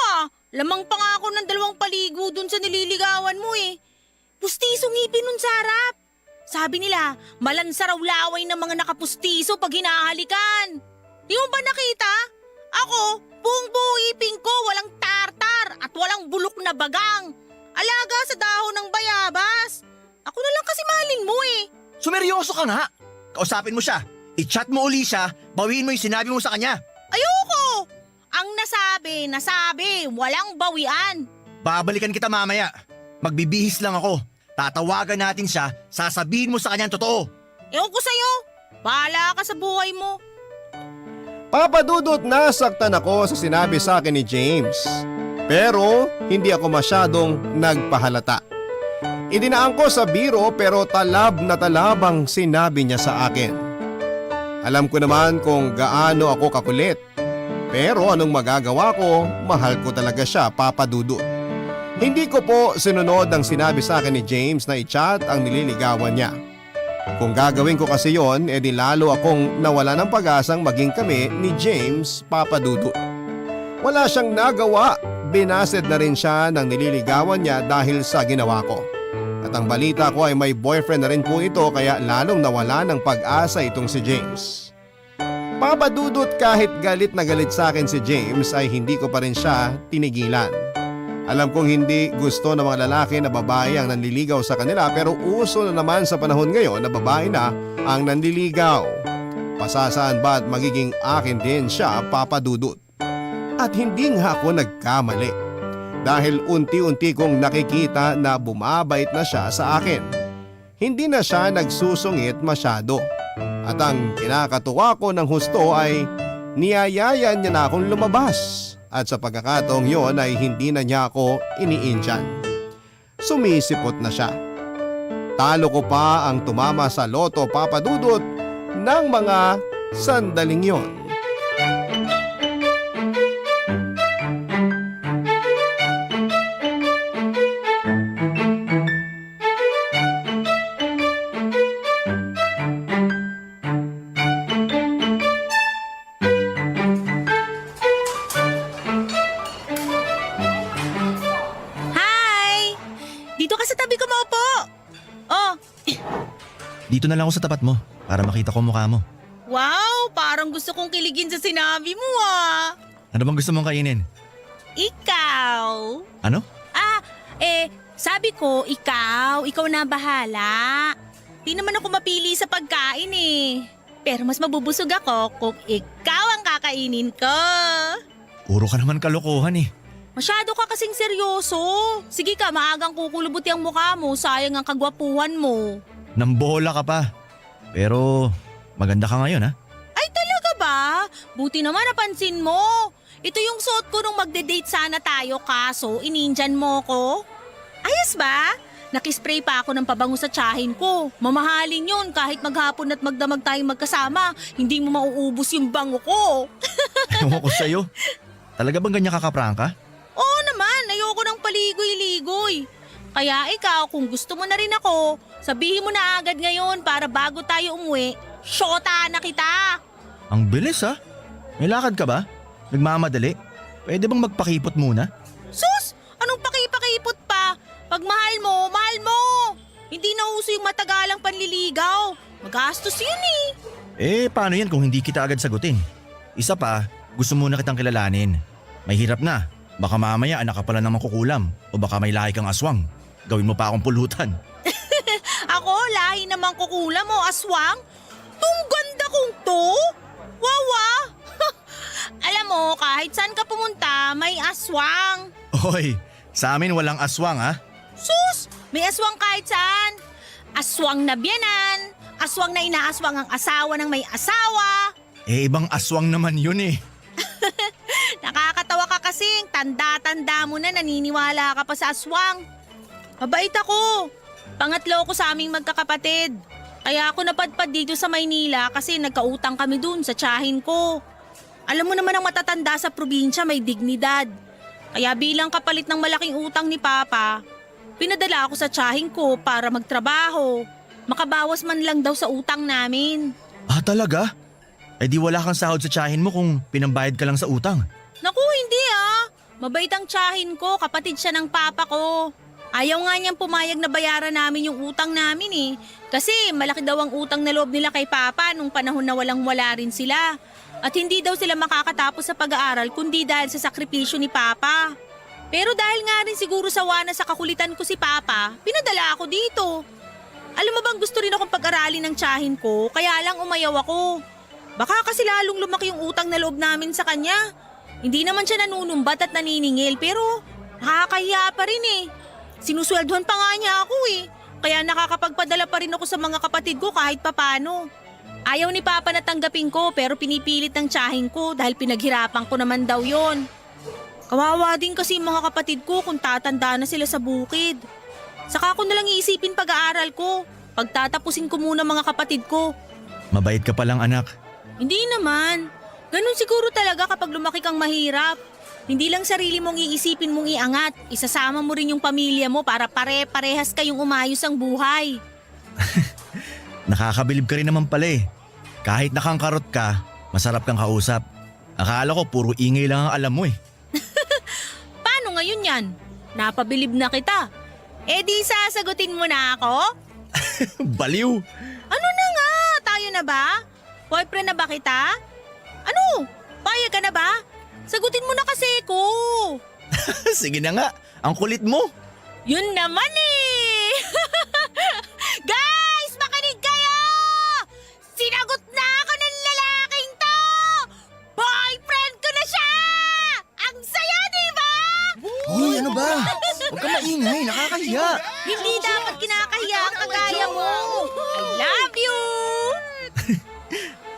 Lamang pa nga ako ng 2 paligo dun sa nililigawan mo Pustiso ngipin nun sa harap. Sabi nila, malansa raw laway ng mga nakapustiso pag hinahalikan. Di mo ba nakita? Ako, buong buo ipin ko, walang tartar at walang bulok na bagang. Alaga sa dahon ng bayabas. Ako na lang kasi mahalin mo Sumeryoso ka nga. Kausapin mo siya. I-chat mo uli siya, bawiin mo yung sinabi mo sa kanya. Ayoko! Ang nasabi, walang bawian. Babalikan kita mamaya. Magbibihis lang ako. Tatawagan natin siya, sasabihin mo sa kanya ang totoo. Ewan ko sa'yo. Bahala ka sa buhay mo. Papa Dudut, nasaktan ako sa sinabi sa akin ni James. Pero hindi ako masyadong nagpahalata. Idinaan ko sa biro pero talab na talab ang sinabi niya sa akin. Alam ko naman kung gaano ako kakulit. Pero anong magagawa ko, mahal ko talaga siya, Papa Dudut. Hindi ko po sinunod ang sinabi sa akin ni James na i-chat ang nililigawan niya. Kung gagawin ko kasi yon, edi lalo akong nawala ng pag-asang maging kami ni James, Papa Dudut. Wala siyang nagawa, binased na rin siya ng nililigawan niya dahil sa ginawa ko. At ang balita ko ay may boyfriend na rin po ito kaya lalong nawala ng pag-asa itong si James. Papa Dudut, kahit galit na galit sa akin si James ay hindi ko pa rin siya tinigilan. Alam kong hindi gusto ng mga lalaki na babae ang nanliligaw sa kanila pero uso na naman sa panahon ngayon na babae na ang nanliligaw. Pasasaan ba at magiging akin din siya, Papa Dudut? At hindi nga ako nagkamali. Dahil unti-unti kong nakikita na bumabait na siya sa akin. Hindi na siya nagsusungit masyado. At ang kinakatuwa ko ng husto ay niyayaya niya na akong lumabas. At sa pagkakataong yon ay hindi na niya ako iniintyan. Sumisipot na siya. Talo ko pa ang tumama sa loto, Papa Dudut, ng mga sandaling yon. Hi! Dito ka sa tabi ko maupo. Oh, Dito na lang ako sa tapat mo para makita ko mukha mo. wow! Parang gusto kong kiligin sa sinabi mo ah. Ano bang gusto mong kainin? Ikaw. Ano? Sabi ko, ikaw na bahala. Di naman ako mapili sa pagkain eh. Pero mas mabubusog ako kung ikaw ang kakainin ko. Puro ka naman kalokohan eh. Masyado ka kasing seryoso. Sige ka, maagang kukulubuti ang mukha mo. Sayang ang kagwapuhan mo. Nambola ka pa. Pero maganda ka ngayon ha? Ay talaga ba? Buti naman napansin mo. Ito yung suot ko nung magde-date sana tayo kaso ininjan mo ko. Ayos ba? Nakispray pa ako ng pabango sa tsahin ko. Mamahalin yun kahit maghapon at magdamag tayong magkasama. Hindi mo mauubos yung bango ko. Ewan ko sa'yo. Talaga bang ganyan kakaprangka? Oo naman, ayoko ng paligoy-ligoy. Kaya ikaw, kung gusto mo na rin ako, sabihin mo na agad ngayon para bago tayo umuwi, syota na kita. Ang bilis ha? May lakad ka ba? Nagmamadali? Pwede bang magpakipot muna? Sus! Anong pakipakipot pa? Pag mahal mo, mahal mo! Hindi na uso yung matagalang panliligaw. Magastos yun eh. Paano yan kung hindi kita agad sagutin? Isa pa, gusto muna kitang kilalanin. May hirap na. Baka mamaya anak ka pala ng makukulam. O baka may lahi kang aswang. Gawin mo pa akong pulutan. Ako, lahi naman kukulam mo, aswang. Tung ganda kong to. Wawa! Alam mo, kahit saan ka pumunta, may aswang. Hoy, sa amin walang aswang ha? Sus! May aswang kahit saan. Aswang na biyanan. Aswang na inaaswang ang asawa ng may asawa. Ibang aswang naman yun eh. Nakakatawa ka kasing tanda-tanda mo na naniniwala ka pa sa aswang. Mabait ako. Pangatlo ko sa aming magkakapatid. Kaya ako napadpad dito sa Maynila kasi nagkautang kami dun sa tiyahin ko. Alam mo naman ang matatanda sa probinsya may dignidad. Kaya bilang kapalit ng malaking utang ni Papa, pinadala ako sa tiyahin ko para magtrabaho. Makabawas man lang daw sa utang namin. Ah talaga? Di wala kang sahod sa tiyahin mo kung pinambayad ka lang sa utang. Naku, hindi ah. Mabait ang tiyahin ko, kapatid siya ng Papa ko. Ayaw nga niyang pumayag na bayaran namin yung utang namin eh. Kasi malaki daw ang utang na loob nila kay Papa nung panahon na walang-wala rin sila. At hindi daw sila makakatapos sa pag-aaral kundi dahil sa sakripisyo ni Papa. Pero dahil nga rin siguro sawa na sa kakulitan ko si Papa, pinadala ako dito. Alam mo bang gusto rin akong pag-aralin ng tiyahin ko, kaya lang umayaw ako. Baka kasi lalong lumaki yung utang na loob namin sa kanya. Hindi naman siya nanunumbat at naniningil pero nakakahiya pa rin eh. Sinusweldohan pa nga niya ako eh. Kaya nakakapagpadala pa rin ako sa mga kapatid ko kahit papano. Ayaw ni Papa na tanggapin ko pero pinipilit ng tiyahin ko dahil pinaghirapan ko naman daw yon. Kawawa din kasi yung mga kapatid ko kung tatanda na sila sa bukid. Saka ko nalang iisipin pag-aaral ko. Pagtatapusin ko muna mga kapatid ko. Mabait ka palang anak. Hindi naman. Ganun siguro talaga kapag lumaki kang mahirap. Hindi lang sarili mong iisipin mong iangat. Isasama mo rin yung pamilya mo para pare-parehas kayong umayos ang buhay. Nakakabilib ka rin naman pala eh. Kahit nakangkarot ka, masarap kang kausap. Akala ko puro ingay lang ang alam mo eh. Paano ngayon yan? Napabilib na kita. Di sasagutin mo na ako? Baliw! Ano na nga? Tayo na ba? Boyfriend na ba kita? Ano? Payag ka na ba? Sagutin mo na kasi ko. Sige na nga, ang kulit mo. Yun naman eh. Guys, makinig kayo! Sinagot na ako ng lalaking to! Boyfriend ko na siya! Ang saya, di ba? Uy, ano ba? Huwag ka maingay, nakakahiya. Hindi dapat kinakahiya ang kagaya mo. I love you!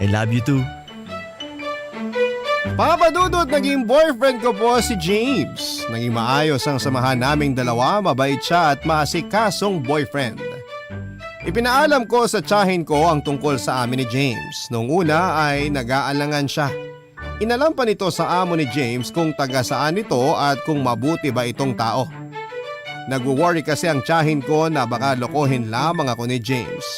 I love you too. Papa Dudut, naging boyfriend ko po si James. Naging maayos ang samahan naming dalawa, mabait siya at maasikasong boyfriend. Ipinaalam ko sa tiyahin ko ang tungkol sa amin ni James. Noong una ay nag-aalangan siya. Inalam pa nito sa amo ni James kung taga saan ito at kung mabuti ba itong tao. Nag-worry kasi ang tiyahin ko na baka lokohin lamang ako ni James.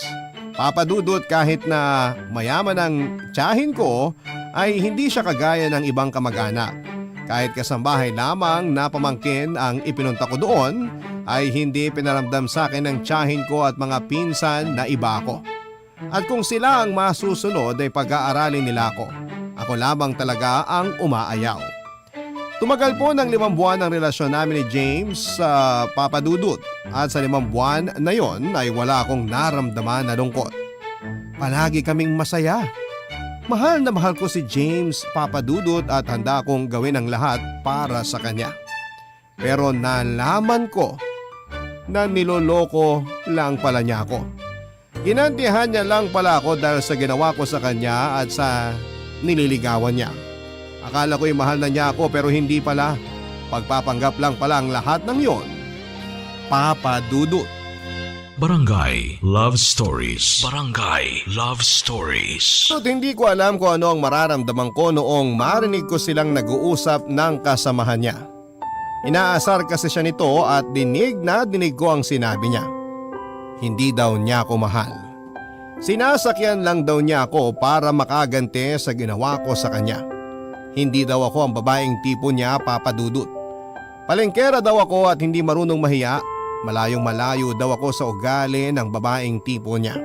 Papa Dudut, kahit na mayaman ang tiyahin ko ay hindi siya kagaya ng ibang kamag-anak. Kahit kasambahay lamang na pamangkin ang ipinunta ko doon ay hindi pinaramdam sa akin ng tiyahin ko at mga pinsan na iba ako. At kung sila ang masusunod ay pag-aaralin nila ako. Ako lamang talaga ang umaayaw. Tumagal po ng 5 buwan ang relasyon namin ni James sa Papa Dudut at sa 5 buwan na yon ay wala akong naramdaman na lungkot. Palagi kaming masaya. Mahal na mahal ko si James, Papa Dudut, at handa akong gawin ang lahat para sa kanya. Pero nalaman ko na niloloko lang pala niya ako. Ginantihan niya lang pala ako dahil sa ginawa ko sa kanya at sa nililigawan niya. Akala ko'y mahal na niya ako pero hindi pala. Pagpapanggap lang pala ang lahat ng yon. Papa Dudut. Barangay Love Stories. Barangay Love Stories. At hindi ko alam kung ano ang mararamdaman ko noong marinig ko silang nag-uusap ng kasamahan niya. Inaasar kasi siya nito at dinig na dinig ko ang sinabi niya. Hindi daw niya ako mahal. Sinasakyan lang daw niya ako para makaganti sa ginawa ko sa kanya. Hindi daw ako ang babaeng tipo niya, Papa Dudut. Palengkera daw ako at hindi marunong mahiya. Malayong malayo daw ako sa ugali ng babaeng tipo niya.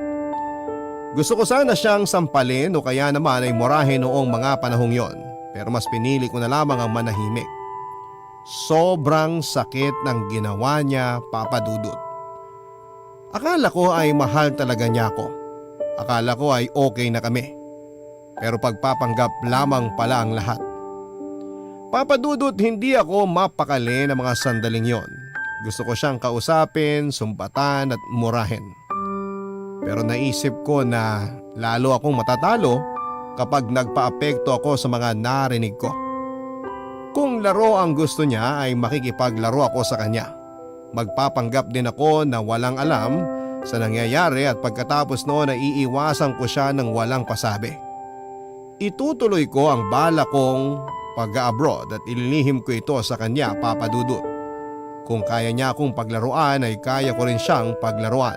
Gusto ko sana siyang sampalin o kaya naman ay murahin noong mga panahong yon. Pero mas pinili ko na lamang ang manahimik. Sobrang sakit ng ginawa niya, Papa Dudut. Akala ko ay mahal talaga niya ako. Akala ko ay okay na kami. Pero pagpapanggap lamang pala ang lahat. Papa Dudut, hindi ako mapakali ng mga sandaling yon. Gusto ko siyang kausapin, sumpatan at murahin. Pero naisip ko na lalo akong matatalo kapag nagpaapekto ako sa mga narinig ko. Kung laro ang gusto niya ay makikipaglaro ako sa kanya. Magpapanggap din ako na walang alam sa nangyayari at pagkatapos noon ay iiwasan ko siya ng walang pasabi. Itutuloy ko ang bala kong pag-abroad at ililihim ko ito sa kanya, Papa Dudut. Kung kaya niya akong paglaruan ay kaya ko rin siyang paglaruan.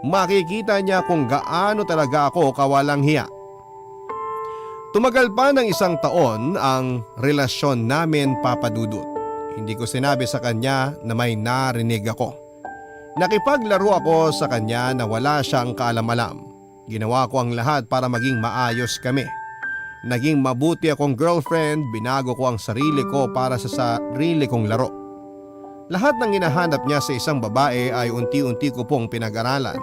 Makikita niya kung gaano talaga ako kawalang hiya. Tumagal pa ng 1 taon ang relasyon namin, Papa Dudut. Hindi ko sinabi sa kanya na may narinig ako. Nakipaglaro ako sa kanya na wala siyang kaalam-alam. Ginawa ko ang lahat para maging maayos kami. Naging mabuti akong girlfriend, binago ko ang sarili ko para sa sarili kong laro. Lahat ng hinahanap niya sa isang babae ay unti-unti ko pong pinag-aralan.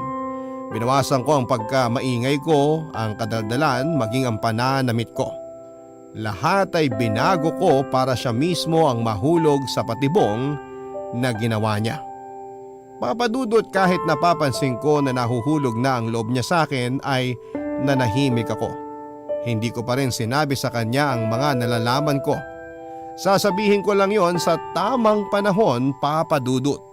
Binawasan ko ang pagka-maingay ko, ang kadaldalan, maging ang pananamit ko. Lahat ay binago ko para siya mismo ang mahulog sa patibong na ginawa niya. Papa Dudut, kahit napapansin ko na nahuhulog na ang loob niya sa akin ay nanahimik ako. Hindi ko pa rin sinabi sa kanya ang mga nalalaman ko. Sasabihin ko lang yon sa tamang panahon, Papa Dudut.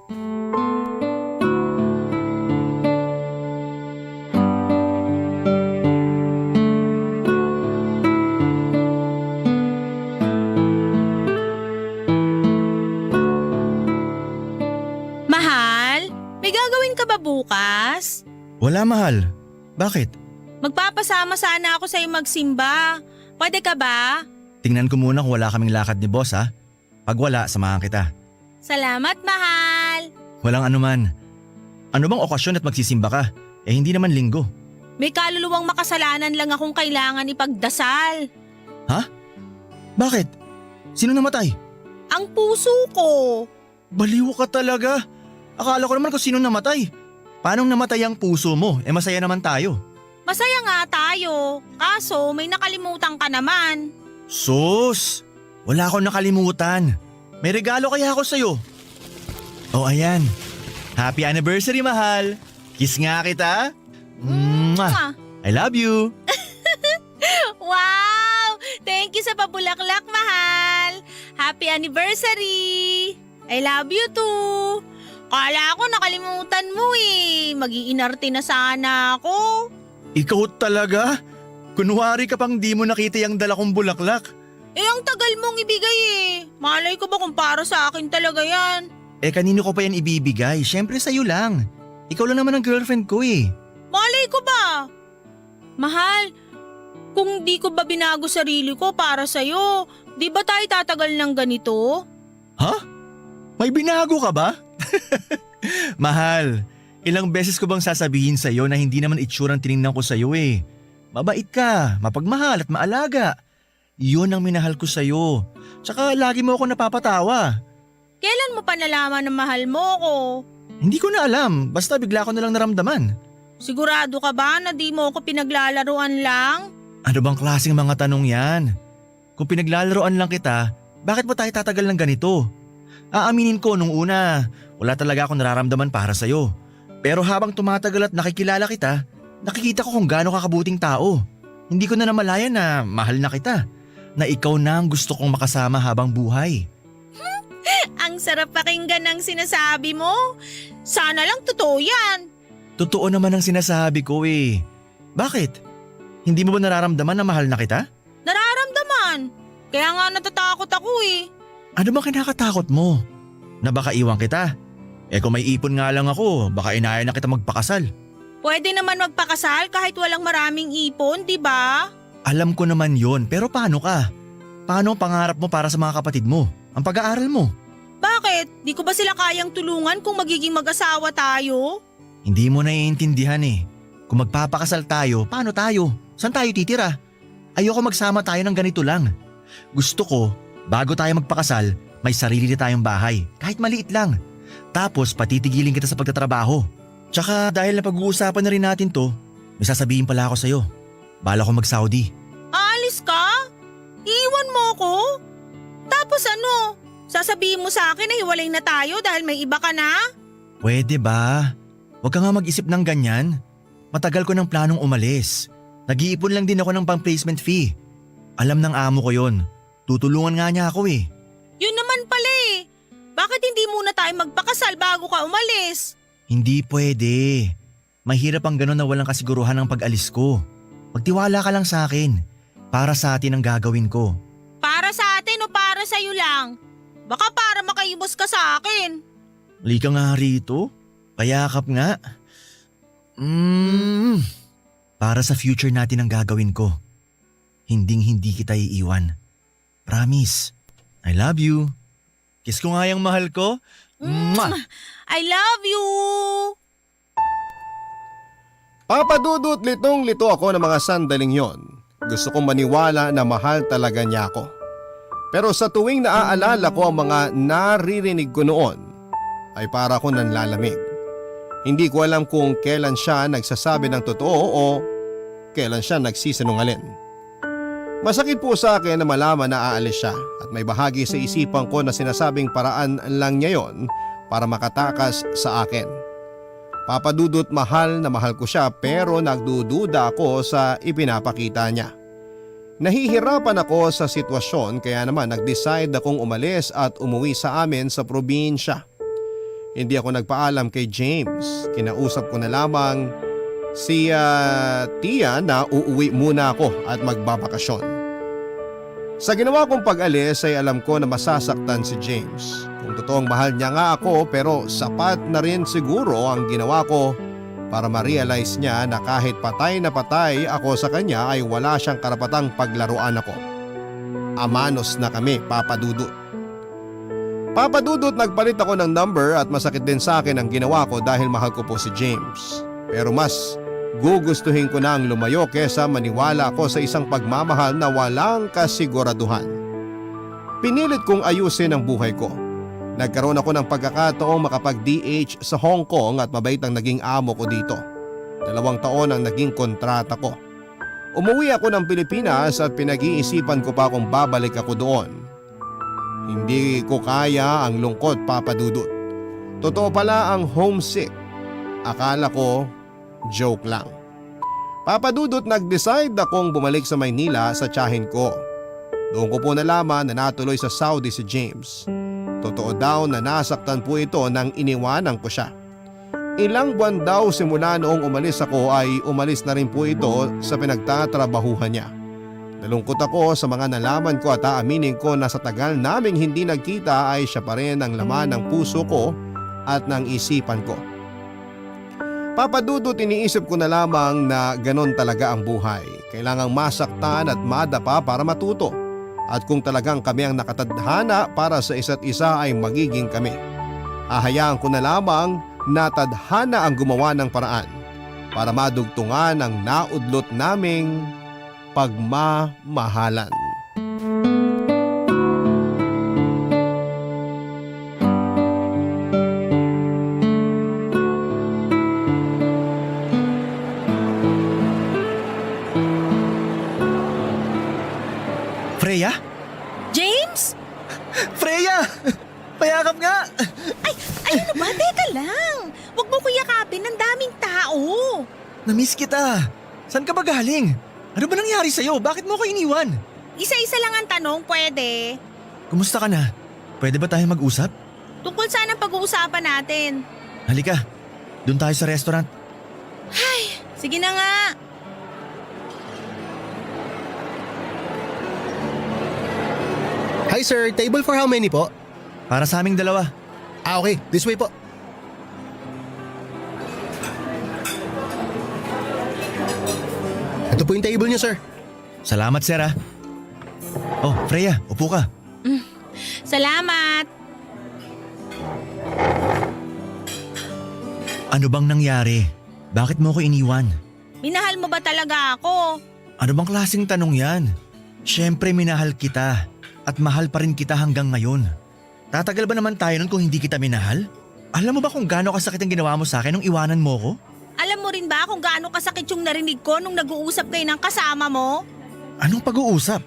Mahal, may gagawin ka ba bukas? Wala, mahal. Bakit? Magpapasama sana ako sa'yo magsimba. Pwede ka ba? Tingnan ko muna kung wala kaming lakad ni boss, ha? Pag wala, samahan kita. Salamat, mahal. Walang anuman. Ano bang okasyon at magsisimba ka? Eh hindi naman linggo. May kaluluwang makasalanan lang akong kailangan ipagdasal. Ha? Bakit? Sino namatay? Ang puso ko. Baliw ka talaga. Akala ko naman kung sino namatay. Paanong namatay ang puso mo? Eh masaya naman tayo. Masaya nga tayo. Kaso may nakalimutan ka naman. Sus! Wala akong nakalimutan. May regalo kaya ako sa'yo. Oh, ayan. Happy anniversary, mahal. Kiss nga kita. Mwah! I love you. Wow! Thank you you sa pabulaklak, mahal. Happy anniversary. I love you too. Kala ko nakalimutan mo eh. Mag-iinarte na sana ako. Ikaw talaga? Kunwari ka pang di mo nakita yung dala kong bulaklak. Eh, ang tagal mong ibigay eh. Malay ko ba kung para sa akin talaga yan? Eh kanino ko pa yan ibibigay? Siyempre sa'yo lang. Ikaw lang naman ang girlfriend ko eh. Malay ko ba? Mahal, kung di ko ba binago sarili ko para sa'yo, di ba tayo tatagal ng ganito? Ha? May binago ka ba? Mahal, ilang beses ko bang sasabihin sa'yo na hindi naman itsurang tinignan ko sa'yo eh. Mabait ka, mapagmahal at maalaga. Iyon ang minahal ko sa'yo. Tsaka lagi mo ako napapatawa. Kailan mo pa nalaman na mahal mo ko? Hindi ko na alam, basta bigla ko na lang naramdaman. Sigurado ka ba na di mo ako pinaglalaruan lang? Ano bang klaseng mga tanong yan? Kung pinaglalaroan lang kita, bakit ba tayo tatagal ng ganito? Aaminin ko nung una, wala talaga akong nararamdaman para sa'yo. Pero habang tumatagal at nakikilala kita, nakikita ko kung gaano kakabuting tao. Hindi ko na namalayan na mahal na kita, na ikaw na ang gusto kong makasama habang buhay. Ang sarap pakinggan ng sinasabi mo. Sana lang totoo yan. Totoo naman ang sinasabi ko eh. Bakit? Hindi mo ba nararamdaman na mahal na kita? Nararamdaman. Kaya nga natatakot ako eh. Ano bang kinakatakot mo? Na baka iwan kita? Eh kung may ipon nga lang ako, baka inaya na kita magpakasal. Pwede naman magpakasal kahit walang maraming ipon, di ba? Alam ko naman yon, pero paano ka? Paano ang pangarap mo para sa mga kapatid mo? Ang pag-aaral mo? Bakit? Di ko ba sila kayang tulungan kung magiging mag-asawa tayo? Hindi mo naiintindihan eh. Kung magpapakasal tayo, paano tayo? Saan tayo titira? Ayoko magsama tayo ng ganito lang. Gusto ko, bago tayo magpakasal, may sarili na tayong bahay, kahit maliit lang. Tapos patitigilin kita sa pagtatrabaho. Tsaka dahil napag-uusapan na rin natin to, may sasabihin pala ako sa'yo. Bala ko mag-Saudi. Aalis ka? Iiwan mo ko? Tapos ano? Sasabihin mo sa akin na hiwalay na tayo dahil may iba ka na? Pwede ba? Huwag ka nga mag-isip ng ganyan. Matagal ko ng planong umalis. Nag-iipon lang din ako ng pang-placement fee. Alam ng amo ko yon. Tutulungan nga niya ako eh. Yun naman pala eh. Bakit hindi muna tayo magpakasal bago ka umalis? Hindi pwede. Mahirap ang gano'n na walang kasiguruhan ng pag-alis ko. Magtiwala ka lang sa akin. Para sa atin ang gagawin ko. Para sa atin o para sa'yo lang? Baka para makaibos ka sa akin. Halika nga rito. Payakap nga. Para sa future natin ang gagawin ko. Hinding-hindi kita iiwan. Promise. I love you. Kiss ko nga yung mahal ko. Mwah! I love you! Papadudot litong-lito ako ng mga sandaling yon. Gusto kong maniwala na mahal talaga niya ako. Pero sa tuwing naaalala ko ang mga naririnig ko noon, ay para akong nanlalamig. Hindi ko alam kung kailan siya nagsasabi ng totoo o kailan siya nagsisinungaling. Masakit po sa akin na malaman na aalis siya at may bahagi sa isipan ko na sinasabing paraan lang niya yon para makatakas sa akin. Papadudot, mahal na mahal ko siya pero nagdududa ako sa ipinapakita niya. Nahihirapan ako sa sitwasyon kaya naman nag-decide akong umalis at umuwi sa amin sa probinsya. Hindi ako nagpaalam kay James. Kinausap ko na lamang si Tia na uuwi muna ako at magbabakasyon. Sa ginawa kong pag-alis ay alam ko na masasaktan si James. Kung totoong mahal niya nga ako pero sapat na rin siguro ang ginawa ko para ma-realize niya na kahit patay na patay ako sa kanya ay wala siyang karapatang paglaruan ako. Amanos na kami, Papadudot. Papadudot, nagpalit ako ng number at masakit din sa akin ang ginawa ko dahil mahal ko po si James. Pero mas gugustuhin ko na ang lumayo kesa maniwala ako sa isang pagmamahal na walang kasiguraduhan. Pinilit kong ayusin ang buhay ko. Nagkaroon ako ng pagkakataong makapag-DH sa Hong Kong at mabait ang naging amo ko dito. 2 taon ang naging kontrata ko. Umuwi ako ng Pilipinas at pinag-iisipan ko pa kung babalik ako doon. Hindi ko kaya ang lungkot, Papadudot. Totoo pala ang homesick. Akala ko joke lang. Papadudot, nag-decide akong bumalik sa Maynila sa tiyahin ko. Doon ko po nalaman na natuloy sa Saudi si James. Totoo daw na nasaktan po ito nang iniwanan ko siya. Ilang buwan daw simula noong umalis ako ay umalis na rin po ito sa pinagtatrabahuhan niya. Nalungkot ako sa mga nalaman ko at aaminin ko na sa tagal naming hindi nagkita ay siya pa rin ang laman ng puso ko at ng isipan ko. Papadudot, iniisip ko na lamang na ganon talaga ang buhay. Kailangang masaktan at madapa para matuto. At kung talagang kami ang nakatadhana para sa isa't isa ay magiging kami. Hahayaan ko na lamang na tadhana ang gumawa ng paraan para madugtungan ang naudlot naming pagmamahalan. Freya? James? Freya! Payakap nga! Ay ano ba? Teka lang. Huwag mo ko yakapin, ang daming tao. Namiss kita. Saan ka ba galing? Ano ba nangyari sa'yo? Bakit mo ko iniwan? Isa-isa lang ang tanong, pwede? Kumusta ka na? Pwede ba tayo mag-usap? Tungkol saan ang pag-uusapan natin? Halika, doon tayo sa restaurant. Sige na nga. Hi sir, table for how many po? Para sa aming dalawa. Okay, this way po. Ito po yung table niyo sir. Salamat, sir ah. Oh, Freya, upo ka. Salamat. Ano bang nangyari? Bakit mo ko iniwan? Minahal mo ba talaga ako? Ano bang klaseng tanong yan? Siyempre minahal kita at mahal pa rin kita hanggang ngayon. Tatagal ba naman tayo nun kung hindi kita minahal? Alam mo ba kung gaano kasakit ang ginawa mo sa akin nung iwanan mo ko? Alam mo rin ba kung gaano kasakit yung narinig ko nung nag-uusap kayo ng kasama mo? Anong pag-uusap?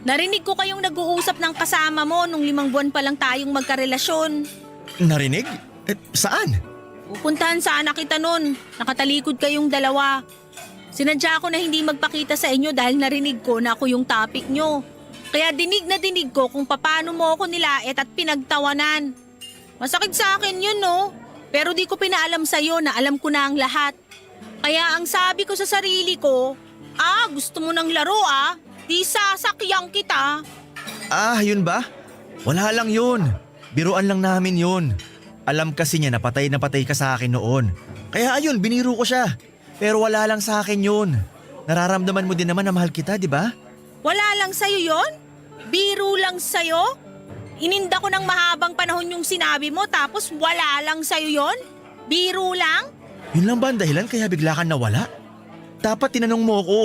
Narinig ko kayong nag-uusap ng kasama mo nung 5 buwan pa lang tayong magkarelasyon. Narinig? Saan? Pupuntahan sana kita nun. Nakatalikod kayong dalawa. Sinadya ko na hindi magpakita sa inyo dahil narinig ko na ako yung topic nyo. Kaya dinig na dinig ko kung paano mo ako nilait at pinagtawanan. Masakit sa akin yun, no? Pero di ko pinaalam sa'yo na alam ko na ang lahat. Kaya ang sabi ko sa sarili ko, gusto mo ng laro di sasakyang kita. Yun ba? Wala lang yun. Biruan lang namin yun. Alam kasi niya na patay ka sa akin noon. Kaya ayun, biniro ko siya. Pero wala lang sa akin yun. Nararamdaman mo din naman na mahal kita, di ba? Wala lang sa'yo yon? Biro lang sa'yo? Ininda ko ng mahabang panahon yung sinabi mo tapos wala lang sa'yo yon? Biro lang? Yun lang ba ang dahilan kaya bigla kang nawala? Dapat tinanong mo ko.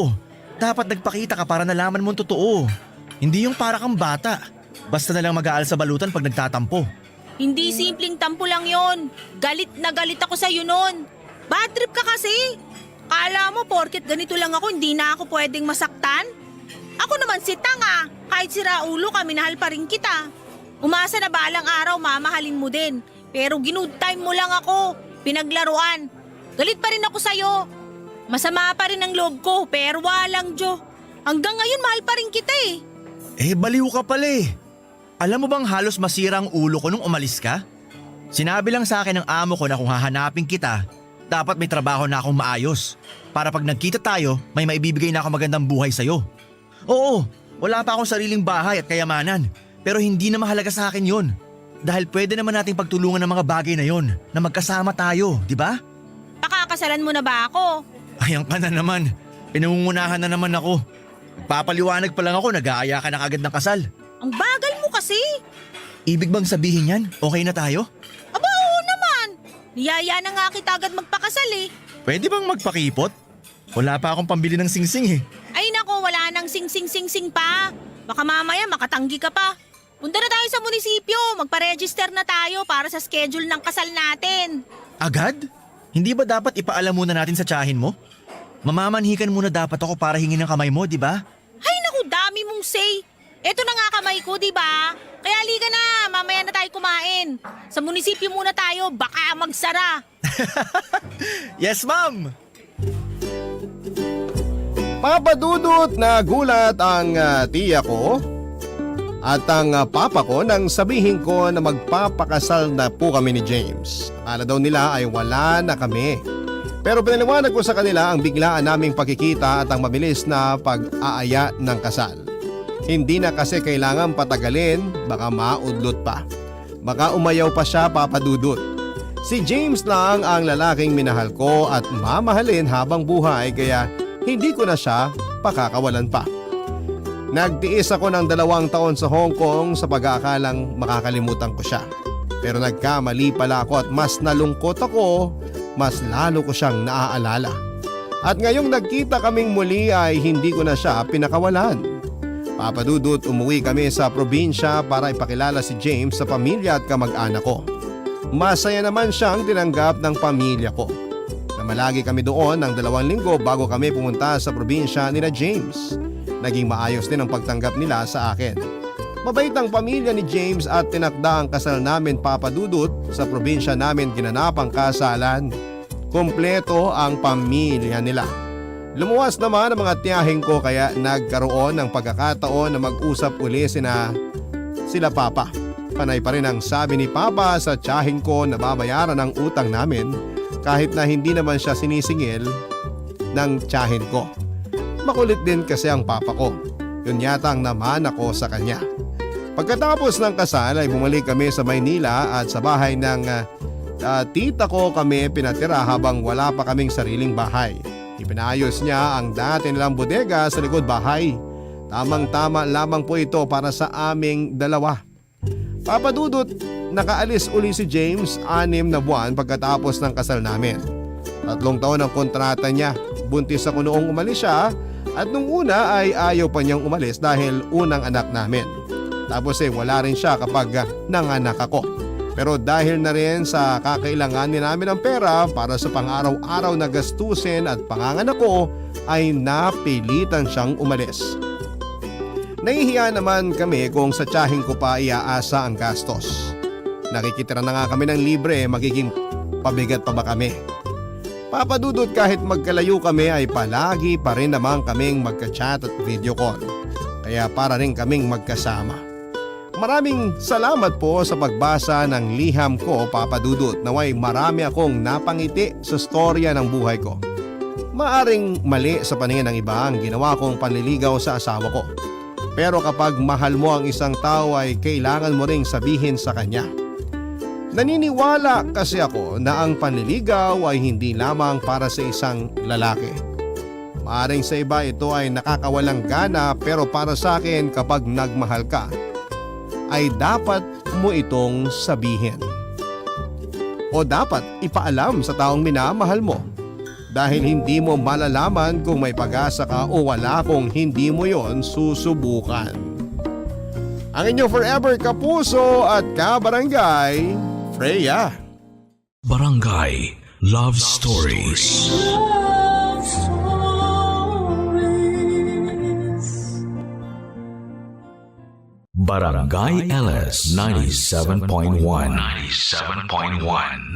Dapat nagpakita ka para nalaman mo ang totoo. Hindi yung para kang bata. Basta na lang mag-aal sa balutan pag nagtatampo. Hindi simpleng tampo lang yon. Galit na galit ako sa'yo nun. Bad trip ka kasi. Kala mo porket ganito lang ako hindi na ako pwedeng masaktan? Ako naman si tanga. Kahit sira ulo ka, minahal pa rin kita. Umasa na balang araw mamahalin mo din. Pero ginood time mo lang ako. Pinaglaruan. Galit pa rin ako sa'yo. Masama pa rin ang loob ko pero walang Diyo. Hanggang ngayon mahal pa rin kita eh. Baliw ka pala eh. Alam mo bang halos masira ang ulo ko nung umalis ka? Sinabi lang sa akin ng amo ko na kung hahanapin kita, dapat may trabaho na akong maayos. Para pag nagkita tayo, may maibibigay na ako magandang buhay sa'yo. Oo, wala pa akong sariling bahay at kayamanan. Pero hindi na mahalaga sa akin yun. Dahil pwede naman nating pagtulungan ng mga bagay na yon na magkasama tayo, di ba? Pakakasalan mo na ba ako? Ayan ka na naman. Pinangungunahan na naman ako. Papaliwanag pa lang ako, nag-aaya ka na kagad ng kasal. Ang bagal mo kasi. Ibig bang sabihin yan? Okay na tayo? Aba, oo naman. Niyaya na nga kita agad magpakasal eh. Pwede bang magpakipot? Wala pa akong pambili ng singsing eh. Ay nako, wala nang sing-sing-sing-sing pa. Baka mamaya makatanggi ka pa. Punta na tayo sa munisipyo, magpa-register na tayo para sa schedule ng kasal natin. Agad? Hindi ba dapat ipaalam muna natin sa tiyahin mo? Mamamanhikan muna dapat ako para hingin ng kamay mo, di ba? Ay naku, dami mong say. Eto na nga kamay ko, di ba? Kaya liga na, mamaya na tayo kumain. Sa munisipyo muna tayo, baka magsara. Yes, ma'am! Papadudot na gulat ang tiya ko at ang papa ko nang sabihin ko na magpapakasal na po kami ni James. Akala daw nila ay wala na kami. Pero pinaliwanag ko sa kanila ang biglaan naming pagkikita at ang mabilis na pag-aaya ng kasal. Hindi na kasi kailangan patagalin, baka maudlot pa. Baka umayaw pa siya, Papa Dudut. Si James lang ang lalaking minahal ko at mamahalin habang buhay kaya hindi ko na siya pakakawalan pa. Nagtiis ako ng 2 taon sa Hong Kong sa pag-aakalang makakalimutan ko siya. Pero nagkamali pala ako at mas nalungkot ako, mas lalo ko siyang naaalala. At ngayong nagkita kaming muli ay hindi ko na siya pinakawalan. Papa Dudut, umuwi kami sa probinsya para ipakilala si James sa pamilya at kamag-anak ko. Masaya naman siyang tinanggap ng pamilya ko. Namalagi kami doon ng 2 linggo bago kami pumunta sa probinsya nila James. Naging maayos din ang pagtanggap nila sa akin. Mabait ang pamilya ni James at tinakda ang kasal namin, Papa Dudut. Sa probinsya namin ginanap ang kasalan. Kompleto ang pamilya nila. Lumuwas naman ang mga tiyahing ko kaya nagkaroon ng pagkakataon na mag-usap uli sila Papa. Panay pa rin ang sabi ni Papa sa tiyahing ko na babayaran ang utang namin kahit na hindi naman siya sinisingil ng tiyahin ko. Makulit din kasi ang Papa ko. Yun yata ang naman ako sa kanya. Pagkatapos ng kasal ay bumalik kami sa Maynila at sa bahay ng tita ko kami pinatira habang wala pa kaming sariling bahay. Ipinayos niya ang dati nilang bodega sa likod bahay. Tamang-tama lamang po ito para sa aming dalawa. Papa Dudut, nakaalis uli si James 6 na buwan pagkatapos ng kasal namin. 3 taon ang kontrata niya. Buntis ako noong umalis siya at nung una ay ayaw pa niyang umalis dahil unang anak namin. Tapos wala rin siya kapag nanganak ako. Pero dahil na rin sa kakailanganin namin ng pera para sa pang-araw-araw na gastusin at panganganak ko ay napilitan siyang umalis. Nahihiya naman kami kung sa tiyahing ko pa iaasa ang gastos. Nakikitira na nga kami ng libre, magiging pabigat pa ba kami? Papa Dudut, kahit magkalayo kami ay palagi pa rin naman kaming magka-chat at video call. Kaya para rin kaming magkasama. Maraming salamat po sa pagbasa ng liham ko, Papa Dudut. Naway marami akong napangiti sa storya ng buhay ko. Maaring mali sa paningin ng iba ang ginawa kong panliligaw sa asawa ko. Pero kapag mahal mo ang isang tao ay kailangan mo ring sabihin sa kanya. Naniniwala kasi ako na ang panliligaw ay hindi lamang para sa isang lalaki. Maaring sa iba ito ay nakakawalang gana pero para sa akin kapag nagmahal ka, ay dapat mo itong sabihin. O dapat ipaalam sa taong minamahal mo dahil hindi mo malalaman kung may pag-asa ka o wala kung hindi mo yon susubukan. Ang inyong forever kapuso at kabarangay, Freya. Barangay Love Stories. Love Stories. Barangay LS 97.1. 97.1.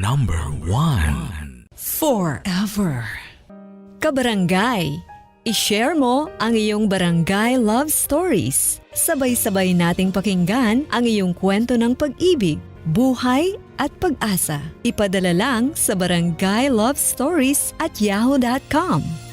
Number 1. Forever. Kabarangay, i-share mo ang iyong barangay love stories. Sabay-sabay nating pakinggan ang iyong kwento ng pag-ibig, buhay at pag-asa. Ipadala lang sa barangaylovestories@yahoo.com.